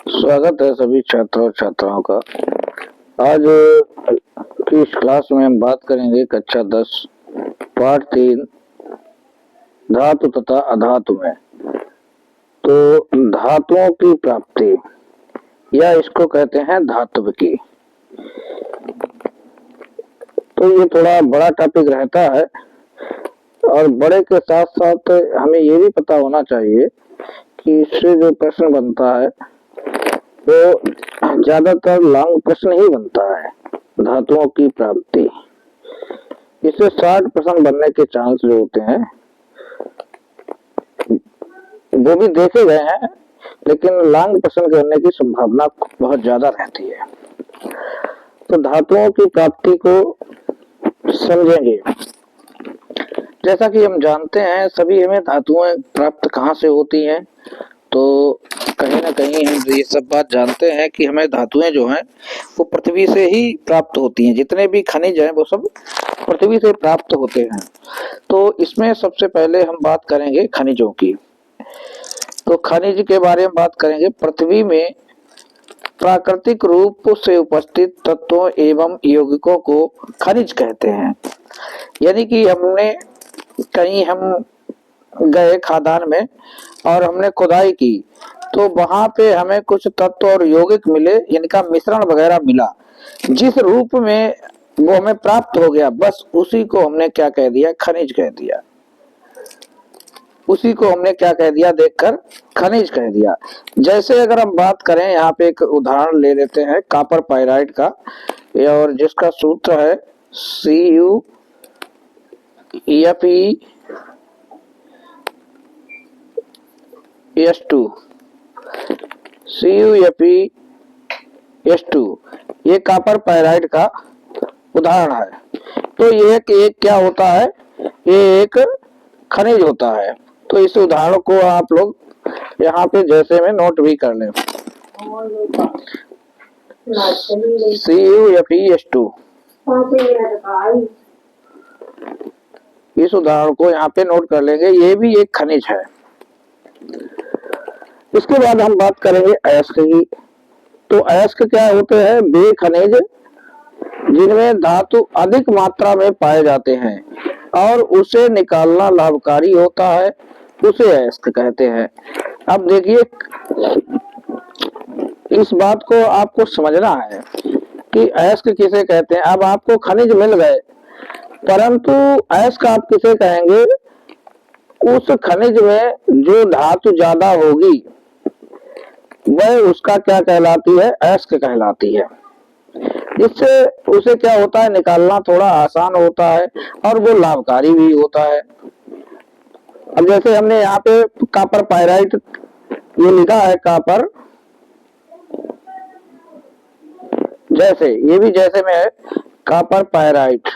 स्वागत है सभी छात्रों और छात्राओं का। आज की इस क्लास में हम बात करेंगे कक्षा 10 पाठ 3 धातु तथा अधातु में। तो धातुओं की प्राप्ति या इसको कहते हैं धात्विकी। तो ये थोड़ा बड़ा टॉपिक रहता है और बड़े के साथ साथ हमें ये भी पता होना चाहिए कि इससे जो प्रश्न बनता है तो ज्यादातर लॉन्ग प्रश्न ही बनता है। धातुओं की प्राप्ति, इससे 60% बनने के चांस जो होते हैं वो भी देखे गए हैं, लेकिन लॉन्ग प्रश्न करने की संभावना बहुत ज्यादा रहती है। तो धातुओं की प्राप्ति को समझेंगे। जैसा कि हम जानते हैं सभी, हमें धातुएं प्राप्त कहाँ से होती हैं, तो कहीं ना कहीं हम ये सब बात जानते हैं कि हमें धातुएं जो हैं वो पृथ्वी से ही प्राप्त होती हैं। जितने भी खनिज हैं वो सब पृथ्वी से प्राप्त होते हैं। तो इसमें सबसे पहले हम बात करेंगे खनिजों की। तो खनिज के बारे में बात करेंगे। पृथ्वी में प्राकृतिक रूप से उपस्थित तत्वों एवं यौगिकों को खनिज कहते हैं। यानी कि हम गए खदान में और हमने खुदाई की, तो वहां पे हमें कुछ तत्व और यौगिक मिले, इनका मिश्रण वगैरह मिला, जिस रूप में वो हमें प्राप्त हो गया, बस उसी को हमने क्या कह दिया, खनिज कह दिया। उसी को हमने क्या कह दिया, देखकर खनिज कह दिया। जैसे अगर हम बात करें, यहाँ पे एक उदाहरण ले लेते हैं कॉपर पाइराइट का, और जिसका सूत्र है CuFeS2 ये कॉपर पाइराइट का उदाहरण है। तो ये एक क्या होता है, ये एक खनिज होता है। तो इस उदाहरण को आप लोग यहाँ पे जैसे में नोट भी कर लें। CuFeS2 इस उदाहरण को यहाँ पे नोट कर लेंगे, ये भी एक खनिज है। इसके बाद हम बात करेंगे अयस्क की। तो अयस्क क्या होते हैं, वे खनिज जिनमें धातु अधिक मात्रा में पाए जाते हैं और उसे निकालना लाभकारी होता है, उसे अयस्क कहते हैं। अब देखिए, इस बात को आपको समझना है कि अयस्क किसे कहते हैं। अब आपको खनिज मिल गए, परंतु अयस्क आप किसे कहेंगे, उस खनिज में जो धातु ज्यादा होगी वह उसका क्या कहलाती है, अयस्क कहलाती है। जिससे उसे क्या होता है, निकालना थोड़ा आसान होता है और वो लाभकारी भी होता है। अब जैसे हमने यहाँ पे कॉपर पाइराइट ये लिखा है, कॉपर, जैसे ये भी जैसे में है कॉपर पाइराइट।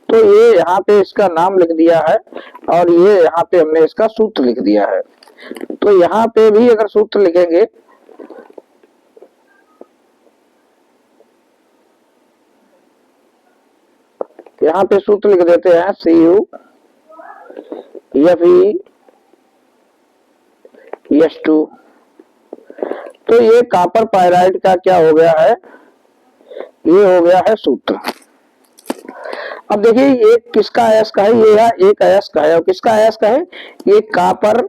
तो ये यहाँ पे इसका नाम लिख दिया है और ये यहाँ पे हमने इसका सूत्र लिख दिया है। तो यहाँ पे भी अगर सूत्र लिखेंगे, यहाँ पे सूत्र लिख देते हैं CuFeS2। तो ये कॉपर पाइराइट का क्या हो गया है, ये हो गया है सूत्र। अब देखिए ये किसका अयस्क है, ये एक अयस्क है। और किसका अयस्क है, ये कॉपर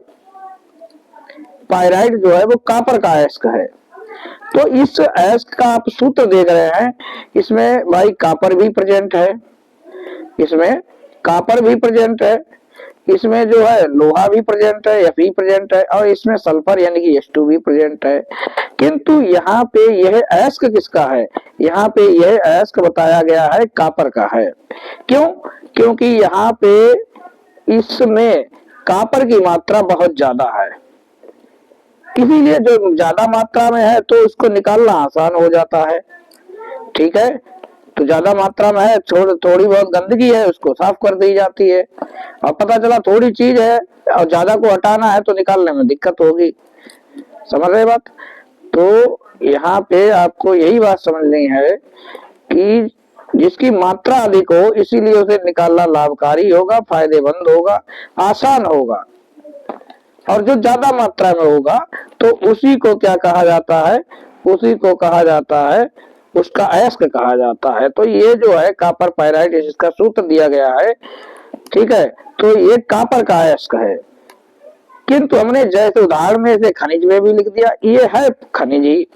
पाइराइट जो है वो कॉपर का अयस्क है। तो इस अयस्क का आप सूत्र देख रहे हैं, इसमें भाई कॉपर भी प्रेजेंट है, इसमें कॉपर भी प्रेजेंट है, इसमें जो है लोहा भी प्रेजेंट है, Fe प्रेजेंट है, और इसमें सल्फर यानी कि H2 भी प्रेजेंट है। किंतु यहाँ पे यह अयस्क किसका है, यहाँ पे यह अयस्क बताया गया है कॉपर का है। क्यों, क्योंकि यहाँ पे इसमें कॉपर की मात्रा बहुत ज्यादा है, इसीलिए जो ज्यादा मात्रा में है तो उसको निकालना आसान हो जाता है। ठीक है, तो ज्यादा मात्रा में है, थोड़ी बहुत गंदगी है उसको साफ कर दी जाती है, और पता चला थोड़ी चीज है और ज्यादा को हटाना है तो निकालने में दिक्कत होगी। समझ रहे बात। तो यहाँ पे आपको यही बात समझनी है कि जिसकी मात्रा अधिक हो, इसीलिए उसे निकालना लाभकारी होगा, फायदेमंद होगा, आसान होगा। और जो ज्यादा मात्रा में होगा तो उसी को क्या कहा जाता है, उसी को कहा जाता है, उसका अयस्क कहा जाता है। तो ये जो है कॉपर पाइराइट, इसका सूत्र दिया गया है, ठीक है। तो ये कॉपर का अयस्क है, किंतु हमने जैसे उदाहरण में से खनिज में भी लिख दिया, ये है खनिज ही।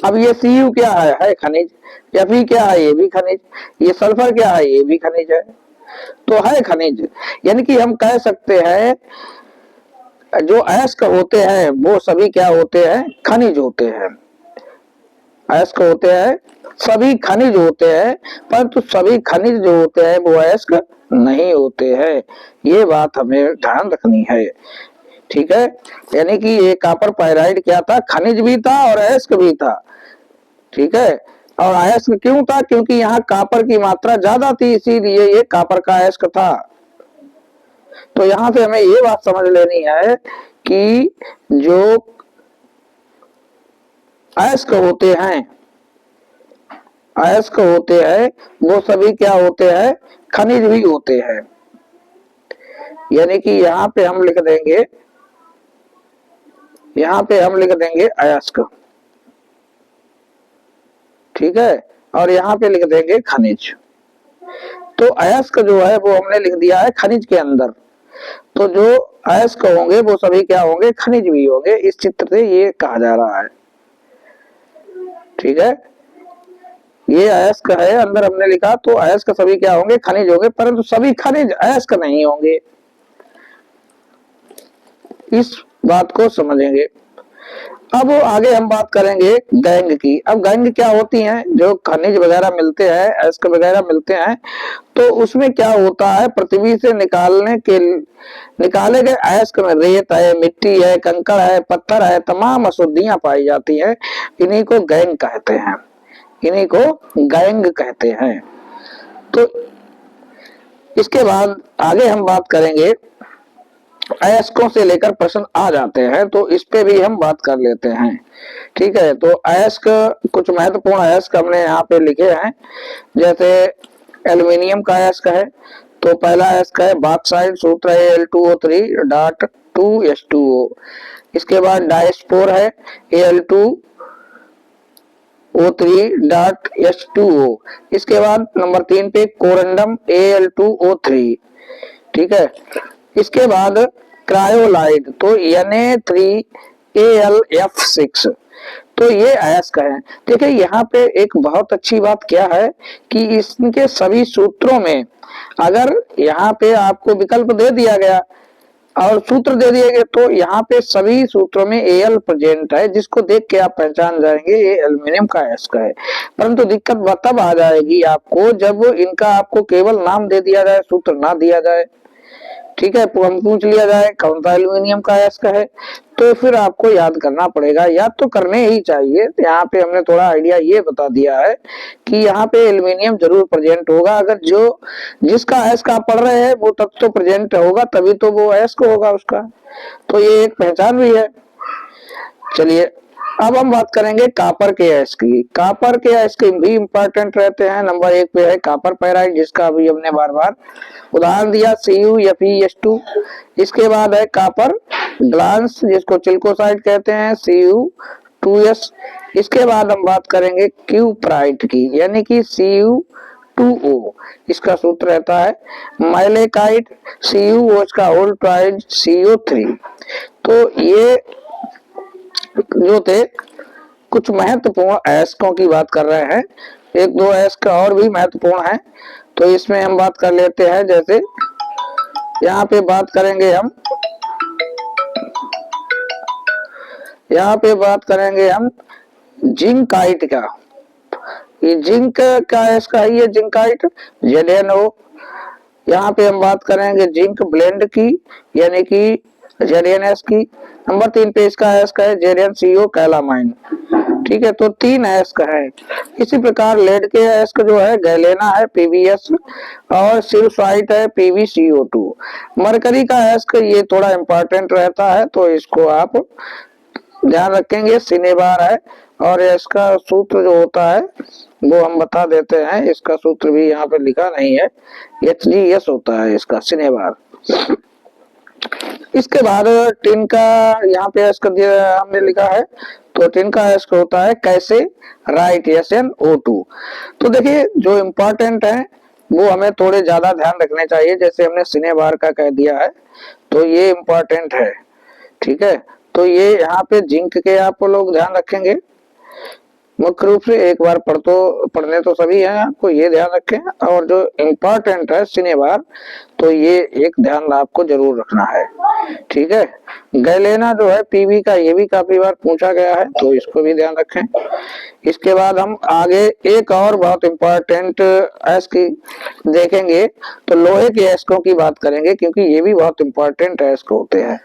अब ये Cu क्या है खनिज। Fe क्या है, ये भी खनिज। ये सल्फर क्या है, ये भी खनिज है। तो है खनिज, यानी कि हम कह सकते हैं जो अयस्क होते हैं वो सभी क्या होते हैं, खनिज होते हैं। अयस्क होते हैं सभी खनिज होते हैं, परंतु सभी खनिज जो होते हैं वो अयस्क नहीं होते हैं। ये बात हमें ध्यान रखनी है, ठीक है। यानी कि ये कॉपर पाइराइड क्या था, खनिज भी था और अयस्क भी था, ठीक है। और अयस्क क्यों था, क्योंकि यहाँ कॉपर की मात्रा ज्यादा थी, इसीलिए ये कॉपर का अयस्क था। तो यहां से हमें ये बात समझ लेनी है कि जो अयस्क होते हैं, अयस्क होते हैं वो सभी क्या होते हैं, खनिज भी होते हैं। यानी कि यहाँ पे हम लिख देंगे, यहाँ पे हम लिख देंगे अयस्क, ठीक है, और यहाँ पे लिख देंगे खनिज। तो अयस्क जो है वो हमने लिख दिया है खनिज के अंदर, तो जो अयस्क होंगे वो सभी क्या होंगे, खनिज भी होंगे। इस चित्र से ये कहा जा रहा है, ठीक है। ये अयस्क है, अंदर हमने लिखा, तो अयस्क सभी क्या होंगे, खनिज होंगे, परंतु सभी खनिज अयस्क नहीं होंगे। इस बात को समझेंगे। अब आगे हम बात करेंगे गैंग की। अब गैंग क्या होती हैं, जो खनिज वगैरह मिलते हैं, अयस्क वगैरह मिलते हैं, तो उसमें क्या होता है, पृथ्वी से निकाले गए अयस्क में रेत है, मिट्टी है, कंकड़ है, पत्थर है, तमाम अशुद्धियां पाई जाती हैं। इन्हीं को गैंग कहते हैं, इन्हीं को गैंग कहते हैं। तो इसके बाद आगे हम बात करेंगे, अयस्कों से लेकर प्रश्न आ जाते हैं, तो इस पे भी हम बात कर लेते हैं, ठीक है। तो अयस्क, कुछ महत्वपूर्ण अयस्क हमने यहाँ पे लिखे हैं। जैसे एल्युमिनियम का अयस्क है, तो पहला अयस्क है बॉक्साइट, सूत्र है Al2O3.2H2O। इसके बाद डायस्पोर है Al2O3.H2O। इसके बाद नंबर 3 पे कोरंडम Al2O3, ठीक है। इसके बाद क्रायोलाइट, तो Na3AlF6। तो ये अयस्क है। देखिए यहाँ पे एक बहुत अच्छी बात क्या है कि इसके सभी सूत्रों में अगर यहाँ पे आपको विकल्प दे दिया गया और सूत्र दे दिए गए, तो यहाँ पे सभी सूत्रों में Al प्रेजेंट है, जिसको देख के आप पहचान जाएंगे ये एल्युमिनियम का अयस्क है। परंतु दिक्कत तब आ जाएगी आपको जब इनका आपको केवल नाम दे दिया जाए, सूत्र ना दिया जाए, ठीक है। हम पूछ लिया जाए कौन सा एल्युमिनियम का अयस्क है, तो फिर आपको याद करना पड़ेगा, याद तो करने ही चाहिए। तो यहाँ पे हमने थोड़ा आइडिया ये बता दिया है कि यहाँ पे एल्युमिनियम जरूर प्रेजेंट होगा। अगर जो जिसका अयस्क आप पढ़ रहे हैं वो तब तो प्रेजेंट होगा, तभी तो वो अयस्क होगा उसका। तो ये एक पहचान भी है। चलिए अब हम बात करेंगे कॉपर के अयस्क की। कॉपर के अयस्क भी इंपॉर्टेंट रहते हैं। नंबर 1 पे है कॉपर पाइराइड, जिसका अभी हमने बार बार उदाहरण दिया, CuFeS2। इसके बाद है कॉपर ग्लांस, जिसको चिल्कोसाइड कहते हैं, Cu2S। इसके बाद हम बात करेंगे क्यूप्राइट की, यानी कि Cu2O। इसका सूत्र रहता है माइलेकाइट, CuO का होल ट्राइड CO3। तो ये जो थे कुछ महत्वपूर्ण अयस्कों की बात कर रहे हैं। एक दो अयस्क और भी महत्वपूर्ण है, तो इसमें हम बात कर लेते हैं। जैसे यहाँ पे बात करेंगे हम, यहाँ पे बात करेंगे हम जिंकाइट का। ये जिंक का अयस्क है, ये जिंकाइट ZnO। यहाँ पे हम बात करेंगे जिंक ब्लेंड की, यानी कि ZnS की। नंबर 3 पे इसका अयस्क है ZnCO कैलामाइन, ठीक है। तो 3 अयस्क है। इसी प्रकार लेड के अयस्क जो है गैलेना है PbS, और सिल्साइट है PbCO2। मरकरी का अयस्क ये थोड़ा इंपॉर्टेंट रहता है, तो इसको आप ध्यान रखेंगे, सिनेबार है। और इसका सूत्र जो होता है वो हम बता देते हैं, इसका सूत्र भी यहाँ पे लिखा नहीं है, HgS होता है इसका, सिनेबार। इसके बाद टिन का यहाँ पे एस कर दिया हमने लिखा है, तो टिन का एस होता है कैसे राइट SnO2। तो देखिए जो इम्पोर्टेंट है वो हमें थोड़े ज्यादा ध्यान रखने चाहिए, जैसे हमने सिनेबार का कह दिया है तो ये इम्पोर्टेंट है, ठीक है। तो ये यहाँ पे जिंक के आप लोग ध्यान रखेंगे मुख्य रूप से, एक बार पढ़ने तो सभी हैं, आपको ये ध्यान रखें। और जो इम्पोर्टेंट है सिनेबार, तो ये एक ध्यान आपको जरूर रखना है, ठीक है। गैलेना जो है पीवी का, ये भी काफी बार पूछा गया है, तो इसको भी ध्यान रखें। इसके बाद हम आगे एक और बहुत इम्पोर्टेंट एस की देखेंगे, तो लोहे के एस्कों की बात करेंगे, क्योंकि ये भी बहुत इम्पोर्टेंट एस्क होते हैं।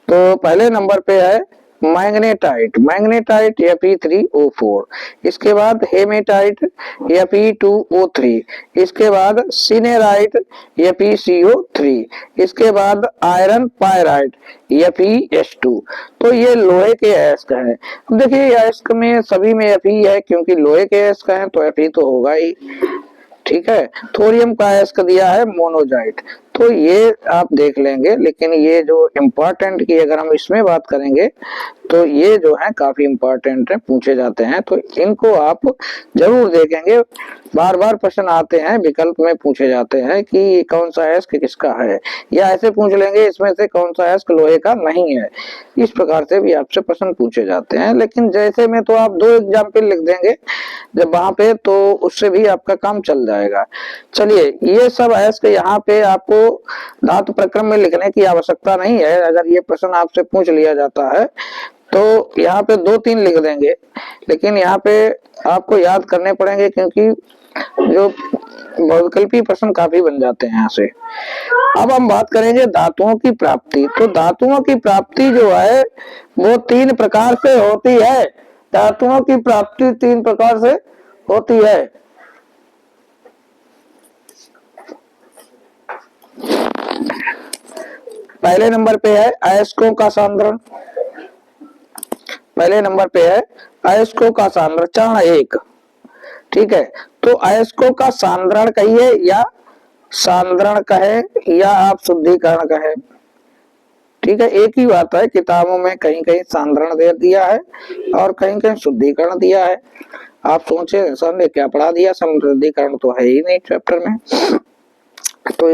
तो पहले नंबर पे है मैग्नेटाइट, मैग्नेटाइट Fe3O4, इसके बाद हेमेटाइट Fe2O3, इसके बाद सिनेराइट FeCO3, इसके बाद आयरन पायराइट FeS2। तो ये लोहे के अयस्क हैं। देखिए अयस्क में सभी में Fe है, क्योंकि लोहे के अयस्क हैं तो Fe तो होगा ही, ठीक है। थोरियम का अयस्क दिया है मोनोजाइट, तो ये आप देख लेंगे। लेकिन ये जो इम्पोर्टेंट की अगर हम इसमें बात करेंगे, तो ये जो है काफी इम्पोर्टेंट है, पूछे जाते हैं, तो इनको आप जरूर देखेंगे। बार बार प्रश्न आते हैं, विकल्प में पूछे जाते हैं कि कौन सा अयस्क किसका है, या ऐसे पूछ लेंगे इसमें से कौन सा अयस्क लोहे का नहीं है। इस प्रकार से भी आपसे प्रश्न पूछे जाते हैं। लेकिन जैसे में तो आप 2 एग्जाम्पल लिख देंगे जब वहां पे, तो उससे भी आपका काम चल जाएगा। चलिए ये सब अयस्क यहाँ पे आपको धातु प्रक्रम में लिखने की आवश्यकता नहीं है। अगर ये प्रश्न आपसे पूछ लिया जाता है तो यहाँ पे 2-3 लिख देंगे, लेकिन यहाँ पे आपको याद करने पड़ेंगे, क्योंकि जो बहुविकल्पी प्रश्न काफी बन जाते हैं यहाँ से। अब हम बात करेंगे धातुओं की प्राप्ति। तो धातुओं की प्राप्ति जो है वो 3 प्रकार से होती है। धातुओं की प्राप्ति 3 प्रकार से होती है। पहले नंबर पे है अयस्कों का सांद्रण, पहले नंबर पे है अयस्कों का सांद्रण चरण 1, ठीक है। तो अयस्कों का सांद्रण कहिए या सांद्रण कहे या आप शुद्धिकरण कहे, ठीक है, एक ही बात है। किताबों में कहीं कहीं सांद्रण दे दिया है और कहीं कहीं शुद्धिकरण दिया है। आप सोचे सर ने क्या पढ़ा दिया, शुद्धिकरण तो है ही नहीं चैप्टर में। तो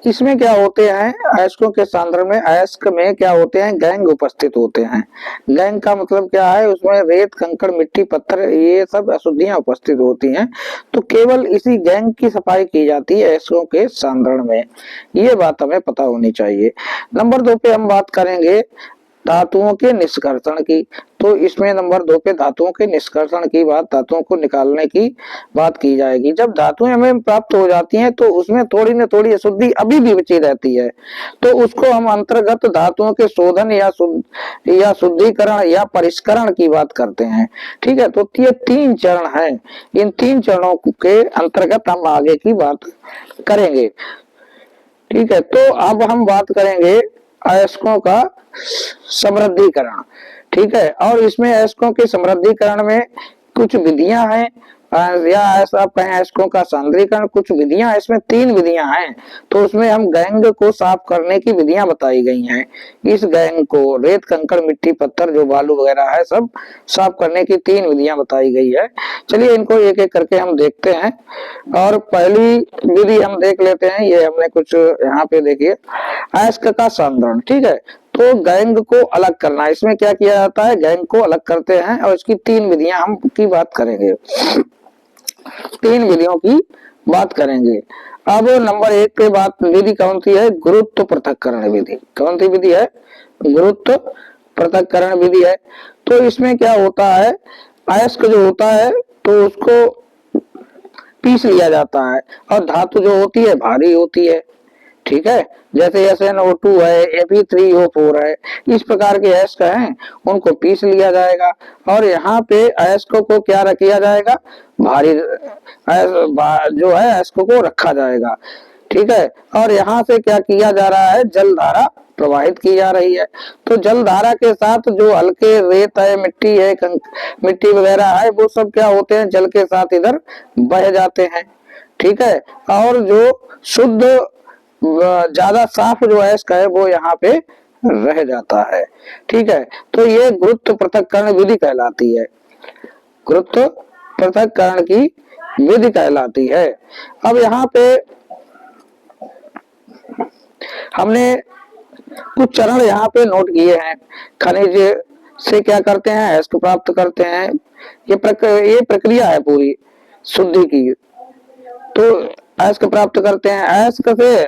इसमें क्या होते हैं, अयस्कों के सांद्रण में, अयस्क में क्या होते हैं, गैंग उपस्थित होते हैं। गैंग का मतलब क्या है, उसमें रेत कंकड़ मिट्टी पत्थर ये सब अशुद्धियां उपस्थित होती हैं। तो केवल इसी गैंग की सफाई की जाती है अयस्कों के सांद्रण में, ये बात हमें पता होनी चाहिए। नंबर 2 पे हम बात करेंगे धातुओं के निष्कर्षण की। तो इसमें नंबर 2 पे धातुओं के निष्कर्षण की बात, धातुओं को निकालने की बात की जाएगी। जब धातुएं हमें प्राप्त हो जाती हैं तो उसमें थोड़ी न थोड़ी अशुद्धि अभी भी बची रहती है, तो उसको हम अंतर्गत धातुओं के शोधन या शुद्धिकरण या परिष्करण की बात करते हैं, ठीक है। तो ये 3 चरण हैं, इन 3 चरणों के अंतर्गत हम आगे की बात करेंगे, ठीक है। तो अब हम बात करेंगे अयस्कों का समृद्धिकरण, ठीक है। और इसमें अयस्कों के समृद्धिकरण में कुछ विधियां हैं, या ऐसा कहें अयस्कों का सांद्रीकरण, कुछ विधियां, इसमें 3 विधियां हैं। तो उसमें हम गैंग को साफ करने की विधियां बताई गई हैं। इस गैंग को रेत कंकड़ मिट्टी पत्थर जो बालू वगैरह है सब साफ करने की 3 विधियां बताई गई है। चलिए इनको एक एक करके हम देखते हैं। और पहली विधि हम देख लेते हैं, ये हमने कुछ यहाँ पे देखिए, अयस्क का सांद्रण, ठीक है। तो गैंग को अलग करना, इसमें क्या किया जाता है, गैंग को अलग करते हैं, और इसकी 3 विधियां हम की बात करेंगे, 3 विधियों की बात करेंगे। अब नंबर 1 पे बात विधि कौन सी है, गुरुत्व पृथक्करण विधि। कौन सी विधि है, गुरुत्व पृथक्करण विधि है। तो इसमें क्या होता है, अयस्क जो होता है तो उसको पीस लिया जाता है, और धातु जो होती है भारी होती है, ठीक है। जैसे SnO2 है, Fe3O4 है, इस प्रकार के अयस्क हैं, उनको पीस लिया जाएगा। और यहाँ पे अयस्कों को क्या किया जाएगा, भारी जो है अयस्कों को रखा जाएगा, ठीक है। और यहाँ से क्या किया जा रहा है, जल धारा प्रवाहित की जा रही है। तो जल धारा के साथ जो हल्के रेत है, मिट्टी है, मिट्टी वगैरह है, वो सब क्या होते हैं, जल के साथ इधर बह जाते हैं, ठीक है। और जो शुद्ध ज्यादा साफ जो अयस्क है वो यहाँ पे रह जाता है। ठीक है, तो ये गुरुत्व पृथक्करण विधि कहलाती है, गुरुत्व पृथक्करण की विधि कहलाती है। अब यहाँ पे हमने कुछ चरण यहाँ पे नोट किए हैं। खनिज से क्या करते हैं, अयस्क प्राप्त करते हैं। ये प्रक्रिया है पूरी शुद्धि की। तो अयस्क प्राप्त करते हैं, अयस्क से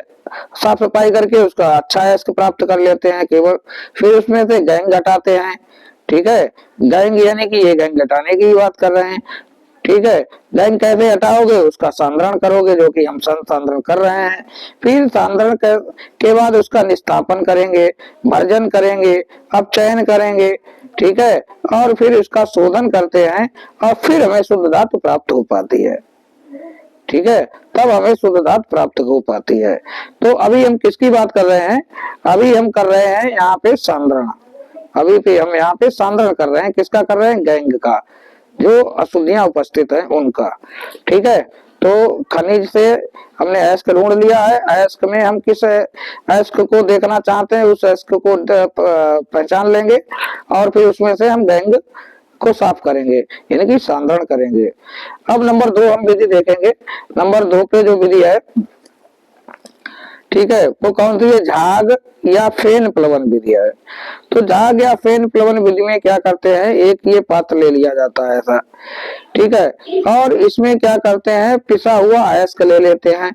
साफ सफाई करके उसका अच्छा अयस्क प्राप्त कर लेते हैं केवल। फिर उसमें से गैंग घटाते हैं। ठीक है, गैंग यानी कि ये गैंग घटाने की बात कर रहे हैं। ठीक है, गैंग कैसे हटाओगे, उसका सांद्रण करोगे, जो कि हम सांद्रण कर रहे हैं। फिर सांद्रण के बाद उसका निस्तापन करेंगे, भर्जन करेंगे, अपचयन करेंगे। ठीक है, और फिर इसका शोधन करते हैं और फिर हमें शुद्ध धातु प्राप्त हो पाती है। ठीक है, तब हमें शुद्ध धातु प्राप्त हो पाती है। तो अभी हम किसकी बात कर रहे हैं, अभी हम कर रहे हैं यहाँ पे सांद्रण। अभी पे हम यहाँ पे सांद्रण कर रहे हैं, किसका कर रहे हैं, गैंग का, जो अशुद्धियां उपस्थित हैं उनका। ठीक है, तो खनिज से हमने अयस्क ढूंढ लिया है। अयस्क में हम किस अयस्क को देखना चाहते हैं उस अयस्क को पहचान लेंगे और फिर उसमें से हम गैंग को साफ करेंगे, यानी कि सांद्रण करेंगे। अब नंबर 2 हम विधि देखेंगे। नंबर 2 पे जो विधि है, ठीक है, वो कौन सी है, झाग या फेन प्लवन विधि है। तो झाग या फेन प्लवन विधि में क्या करते हैं, एक ये पात्र ले लिया जाता है ऐसा। ठीक है, और इसमें क्या करते हैं, पिसा हुआ अयस्क ले लेते हैं।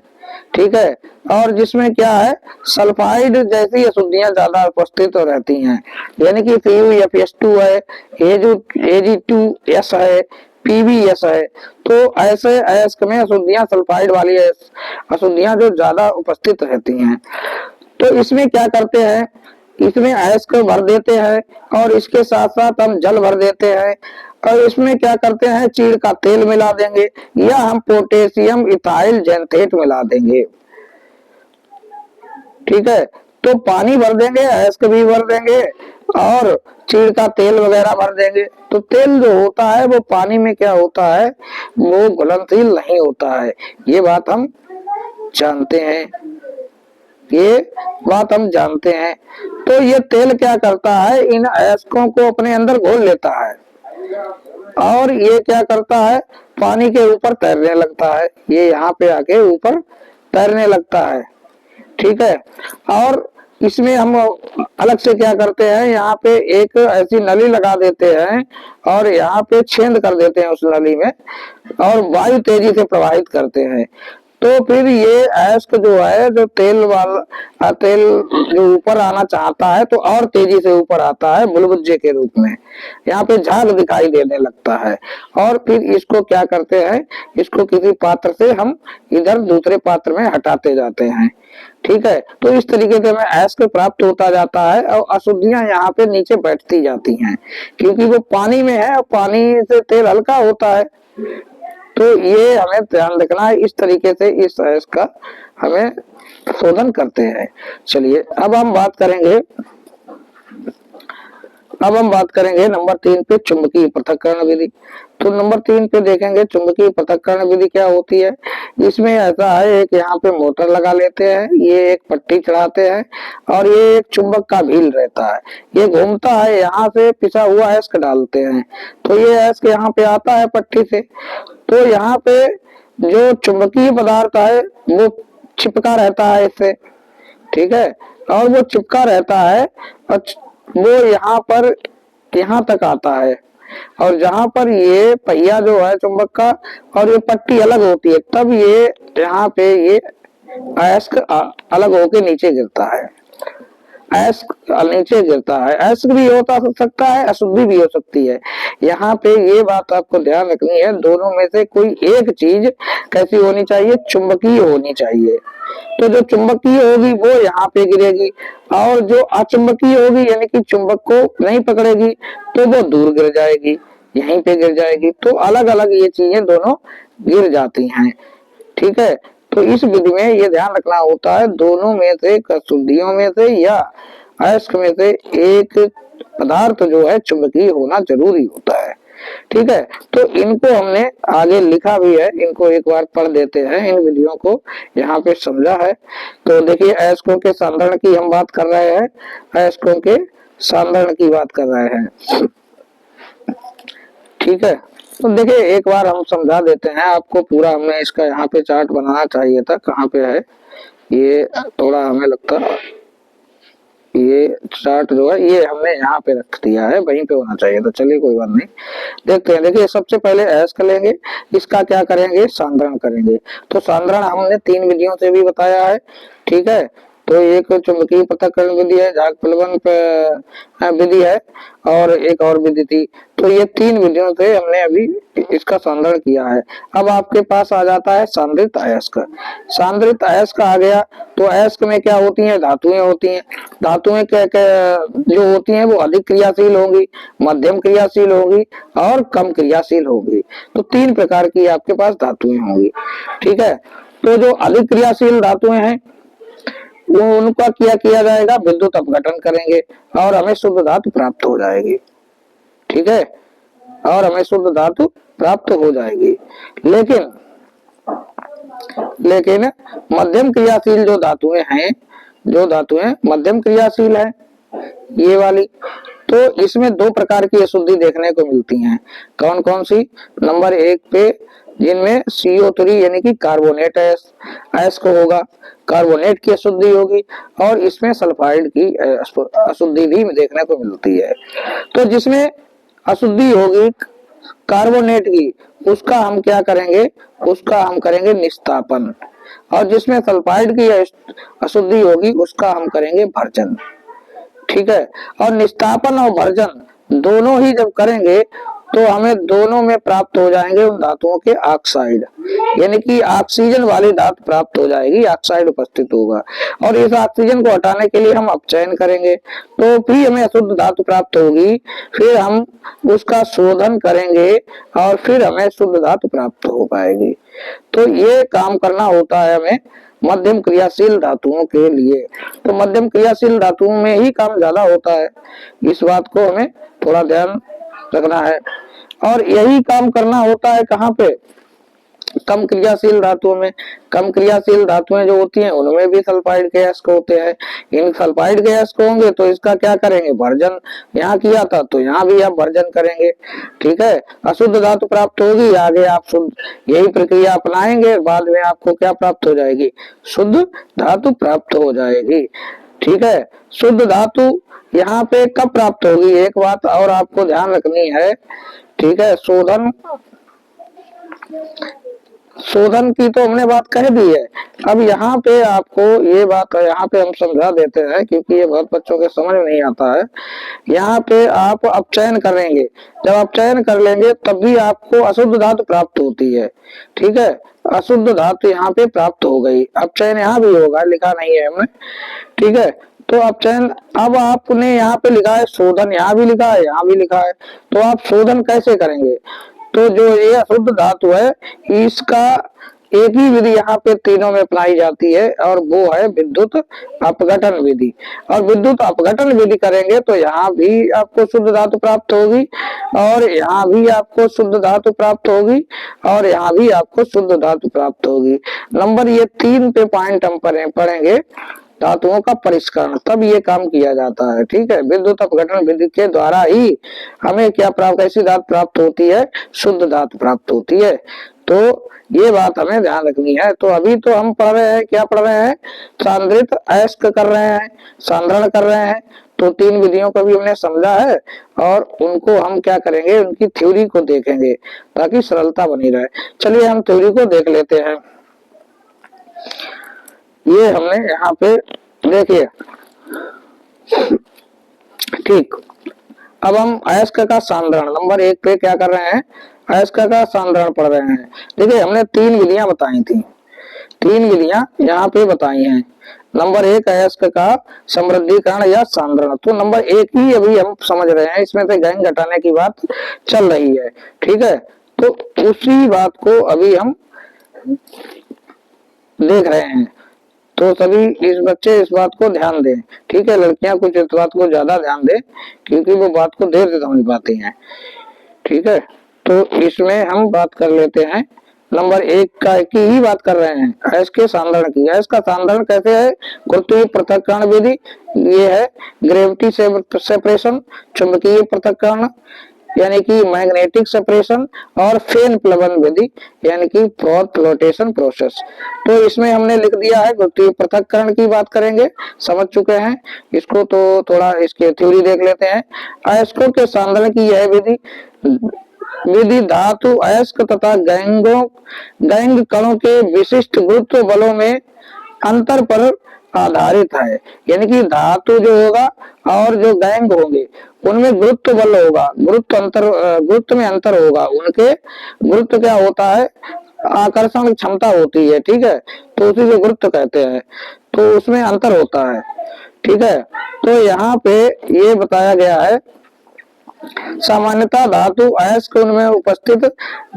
ठीक है, और जिसमें क्या है, सल्फाइड जैसी अशुद्धियां ज्यादा उपस्थित रहती हैं, यानी कि PuFS2 है, Ag2S है, PbS है। तो ऐसे अयस्क में अशुद्धियां, सल्फाइड वाली अशुद्धियां जो ज्यादा उपस्थित रहती हैं, तो इसमें क्या करते हैं, इसमें अयस्क भर देते हैं और इसके साथ साथ हम जल भर देते हैं और इसमें क्या करते हैं, चीड़ का तेल मिला देंगे या हम पोटेशियम इथाइल जेंथेट मिला देंगे। ठीक है, तो पानी भर देंगे, अयस्क भी भर देंगे और चीड़ का तेल वगैरह भर देंगे। तो तेल जो होता है वो पानी में क्या होता है, वो घुलनशील नहीं होता है, ये बात हम जानते हैं, ये बात हम जानते हैं। तो ये तेल क्या करता है, इन अयस्कों को अपने अंदर घोल लेता है और ये क्या करता है, पानी के ऊपर तैरने लगता है। ये यहाँ पे आके ऊपर तैरने लगता है। ठीक है, और इसमें हम अलग से क्या करते हैं, यहाँ पे एक ऐसी नली लगा देते हैं और यहाँ पे छेद कर देते हैं उस नली में और वायु तेजी से प्रवाहित करते हैं। तो फिर ये अयस्क जो है, जो तेल जो ऊपर आना चाहता है तो और तेजी से ऊपर आता है बुलबुले के रूप में, यहाँ पे झाग दिखाई देने लगता है। और फिर इसको क्या करते हैं, इसको किसी पात्र से हम इधर दूसरे पात्र में हटाते जाते हैं। ठीक है, तो इस तरीके से हमें अयस्क प्राप्त होता जाता है और अशुद्धियां यहाँ पे नीचे बैठती जाती हैं, क्योंकि वो पानी में है और पानी से तेल हल्का होता है। तो ये हमें ध्यान रखना है, इस तरीके से इस अयस्क का हमें शोधन करते हैं। चलिए अब हम बात करेंगे नंबर 3 पे, चुंबकीय पृथक्करण विधि। तो नंबर 3 पे देखेंगे चुंबकीय पृथक्करण विधि क्या होती है। इसमें ऐसा है, एक यहाँ पे मोटर लगा लेते हैं, ये एक पट्टी चढ़ाते हैं और ये एक चुंबक का भील रहता है, ये घूमता है, यहाँ से पिसा हुआ अयस्क डालते हैं तो ये अयस्क यहाँ पे आता है पट्टी से। तो यहाँ पे जो चुंबकीय पदार्थ है वो चिपका रहता है इससे। ठीक है, और वो चिपका रहता है और वो यहाँ पर यहाँ तक आता है और जहां पर ये पहिया जो है चुंबक का और ये पट्टी अलग होती है, तब ये यहाँ पे ये अयस्क अलग होके नीचे गिरता है। अयस्क नीचे गिरता है, अयस्क भी होता सकता है, अशुद्धि भी हो सकती है। यहाँ पे ये बात आपको ध्यान रखनी है, दोनों में से कोई एक चीज कैसी होनी चाहिए, चुंबकीय होनी चाहिए। तो जो चुंबकीय होगी वो यहाँ पे गिरेगी और जो अचुंबकीय होगी यानी कि चुंबक को नहीं पकड़ेगी तो वो दूर गिर जाएगी, यहीं पे गिर जाएगी। तो अलग अलग ये चीजें दोनों गिर जाती हैं। ठीक है, तो इस विधि में ये ध्यान रखना होता है, दोनों में से अशुद्धियों में से या अयस्क में से एक पदार्थ जो है चुंबकीय होना जरूरी होता है। ठीक है, तो इनको हमने आगे लिखा भी है, इनको एक बार पढ़ देते हैं, इन विधियों को यहाँ पे समझा है। तो देखिए अयस्कों के सांद्रण की हम बात कर रहे हैं, अयस्कों के सांद्रण की बात कर रहे हैं। ठीक है, तो देखिए एक बार हम समझा देते हैं आपको पूरा। हमने इसका यहाँ पे चार्ट बनाना चाहिए था, कहाँ पे है ये, थोड़ा हमें लगता है ये चार्ट जो है ये हमने यहाँ पे रख दिया है, वहीं पे होना चाहिए। तो चलिए कोई बात नहीं, देखते हैं। देखिए सबसे पहले अयस्क लेंगे, इसका क्या करेंगे, सांद्रण करेंगे। तो सांद्रण हमने 3 विधियों से भी बताया है। ठीक है, तो एक चुंबकीय पृथक्करण विधि है, झाग प्लवन विधि है, और एक और विधि थी। तो ये 3 विधियों से हमने अभी इसका सांद्रण किया है। अब आपके पास आ जाता है सांद्रित अयस्क। सांद्रित अयस्क आ गया, तो अयस्क में क्या होती हैं, धातुएं होती हैं। धातुएं जो होती हैं वो अधिक क्रियाशील होंगी, मध्यम क्रियाशील होंगी और कम क्रियाशील होंगी। तो 3 प्रकार की आपके पास धातुएं होंगी। ठीक है, तो जो अधिक क्रियाशील धातुएं हैं वो उनका क्या किया जाएगा, विद्युत अपघटन करेंगे और हमें शुद्ध धातु प्राप्त हो जाएगी। ठीक है, और हमें शुद्ध धातु प्राप्त हो जाएगी। लेकिन मध्यम क्रियाशील जो धातुएं हैं, जो धातुएं मध्यम क्रियाशील है ये वाली, तो इसमें 2 प्रकार की अशुद्धि देखने को मिलती हैं। कौन कौन सी, नंबर 1 पे जिनमें CO3 यानी कि कार्बोनेट अयस्क होगा, कार्बोनेट की अशुद्धि होगी, और इसमें सल्फाइड की अशुद्धि भी देखने को मिलती है। तो जिसमें अशुद्धि होगी कार्बोनेट की, उसका हम क्या करेंगे, उसका हम करेंगे निस्तापन, और जिसमें सल्फाइड की अशुद्धि होगी उसका हम करेंगे भर्जन। ठीक है, और निस्तापन और भर्जन दोनों ही जब करेंगे तो हमें दोनों में प्राप्त हो जाएंगे उन धातुओं के ऑक्साइड, यानी कि ऑक्सीजन वाली धातु प्राप्त हो जाएगी, ऑक्साइड उपस्थित होगा। और इस ऑक्सीजन को हटाने के लिए हम अपचयन करेंगे, तो भी हमें अशुद्ध धातु प्राप्त होगी। फिर हम उसका शोधन करेंगे और फिर हमें शुद्ध धातु प्राप्त हो पाएगी। तो ये काम करना होता है हमें मध्यम क्रियाशील धातुओं के लिए। तो मध्यम क्रियाशील धातुओं में ही काम ज्यादा होता है, इस बात को हमें थोड़ा ध्यान रखना है। और यही काम करना होता है कहाँ पे, कम क्रियाशील धातुओं में। कम क्रियाशील धातुएं जो होती हैं उनमें भी सल्फाइड के अयस्क होते हैं। इन सल्फाइड के अयस्क होंगे तो इसका क्या करेंगे, भर्जन। यहाँ किया था तो यहाँ भी आप भर्जन करेंगे। ठीक है, अशुद्ध धातु प्राप्त होगी, आगे आप शुद्ध यही प्रक्रिया अपनाएंगे, बाद में आपको क्या प्राप्त हो जाएगी, शुद्ध धातु प्राप्त हो जाएगी। ठीक है, शुद्ध धातु यहाँ पे कब प्राप्त होगी, एक बात और आपको ध्यान रखनी है। ठीक है, शोधन की तो हमने बात कह दी है। अब यहाँ पे आपको ये बात यहाँ पे हम समझा देते हैं, क्योंकि ये बहुत बच्चों के समझ नहीं आता है। यहाँ पे आप अपचयन करेंगे, जब अपचयन कर लेंगे तब भी आपको अशुद्ध धातु प्राप्त होती है। ठीक है, अशुद्ध धातु यहाँ पे प्राप्त हो गई, अपचयन यहाँ भी होगा, लिखा नहीं है हमने। ठीक है, तो अपचयन, अब आपने यहाँ पे लिखा है शोधन, यहाँ भी लिखा है, यहाँ भी लिखा है, तो आप शोधन कैसे करेंगे। तो जो ये अशुद्ध धातु है इसका एक ही विधि यहाँ पे तीनों में अपनाई जाती है, और वो है विद्युत अपघटन विधि। और विद्युत अपघटन विधि करेंगे तो यहाँ भी आपको शुद्ध धातु प्राप्त होगी, और यहाँ भी आपको शुद्ध धातु प्राप्त होगी, और यहाँ भी आपको शुद्ध धातु प्राप्त होगी। नंबर ये 3 पे पॉइंट हम पढ़ेंगे, धातुओं का परिष्करण, तब ये काम किया जाता है। ठीक है, विद्युत अपघटन विधि के द्वारा ही हमें क्या प्राप्त, कैसी धातु प्राप्त होती है, शुद्ध धातु प्राप्त होती है। तो ये बात हमें ध्यान रखनी है। तो अभी तो हम पढ़ रहे हैं, क्या पढ़ रहे हैं, सांद्रित अयस्क कर रहे हैं, सांद्रण कर रहे हैं। तो 3 विधियों को भी हमने समझा है, और उनको हम क्या करेंगे, उनकी थ्योरी को देखेंगे ताकि सरलता बनी रहे। चलिए हम थ्योरी को देख लेते हैं। ये हमने यहाँ पे देखिए, ठीक, अब हम अयस्क का सांद्रण नंबर 1 पे क्या कर रहे हैं, अयस्क का सांद्रण पढ़ रहे हैं। देखिए हमने 3 विधियां बताई थी, 3 विधियां यहाँ पे बताई हैं। नंबर 1 अयस्क का समृद्धिकरण या सांद्रण, तो नंबर 1 ही अभी हम समझ रहे हैं, इसमें से गैंग घटाने की बात चल रही है। ठीक है, तो उसी बात को अभी हम देख रहे हैं। तो सभी इस बच्चे इस बात को ध्यान दें। ठीक है, लड़कियां कुछ इस बात को ज्यादा ध्यान दें, क्योंकि वो बात को देर से समझ पाती हैं। ठीक है, तो इसमें हम बात कर लेते हैं नंबर 1 का की ही बात कर रहे हैं, अयस्क के सांद्रण की। अयस्क का सांद्रण कैसे है? गुरुत्वीय पृथक्करण विधि, ये है ग्रेविटी सेपरेशन, चुंबकीय पृथक्करण यानी कि मैग्नेटिक सेपरेशन, और फेन प्लवन विधि यानी कि फ्लोटेशन प्रोसेस। तो इसमें हमने लिख दिया है, गुरुत्वीय पृथक्करण की बात करेंगे, समझ चुके हैं इसको, तो थोड़ा इसकी थ्योरी देख लेते हैं। अयस्कों के सांद्रण की यह विधि विधि धातु अयस्क तथा गैंग कणों के विशिष्ट गुरुत्व बलों में अंतर पर आधारित है। यानी कि धातु जो होगा और जो गैंग होंगे उनमें गुरुत्व बल होगा, गुरुत्व में अंतर होगा, उनके गुरुत्व क्या होता है? आकर्षण क्षमता होती है, ठीक है, तो उसी को गुरुत्व कहते हैं, तो उसमें अंतर होता है, ठीक है। तो यहाँ पे ये बताया गया है, सामान्यतः धातु अयस्क उनमें उपस्थित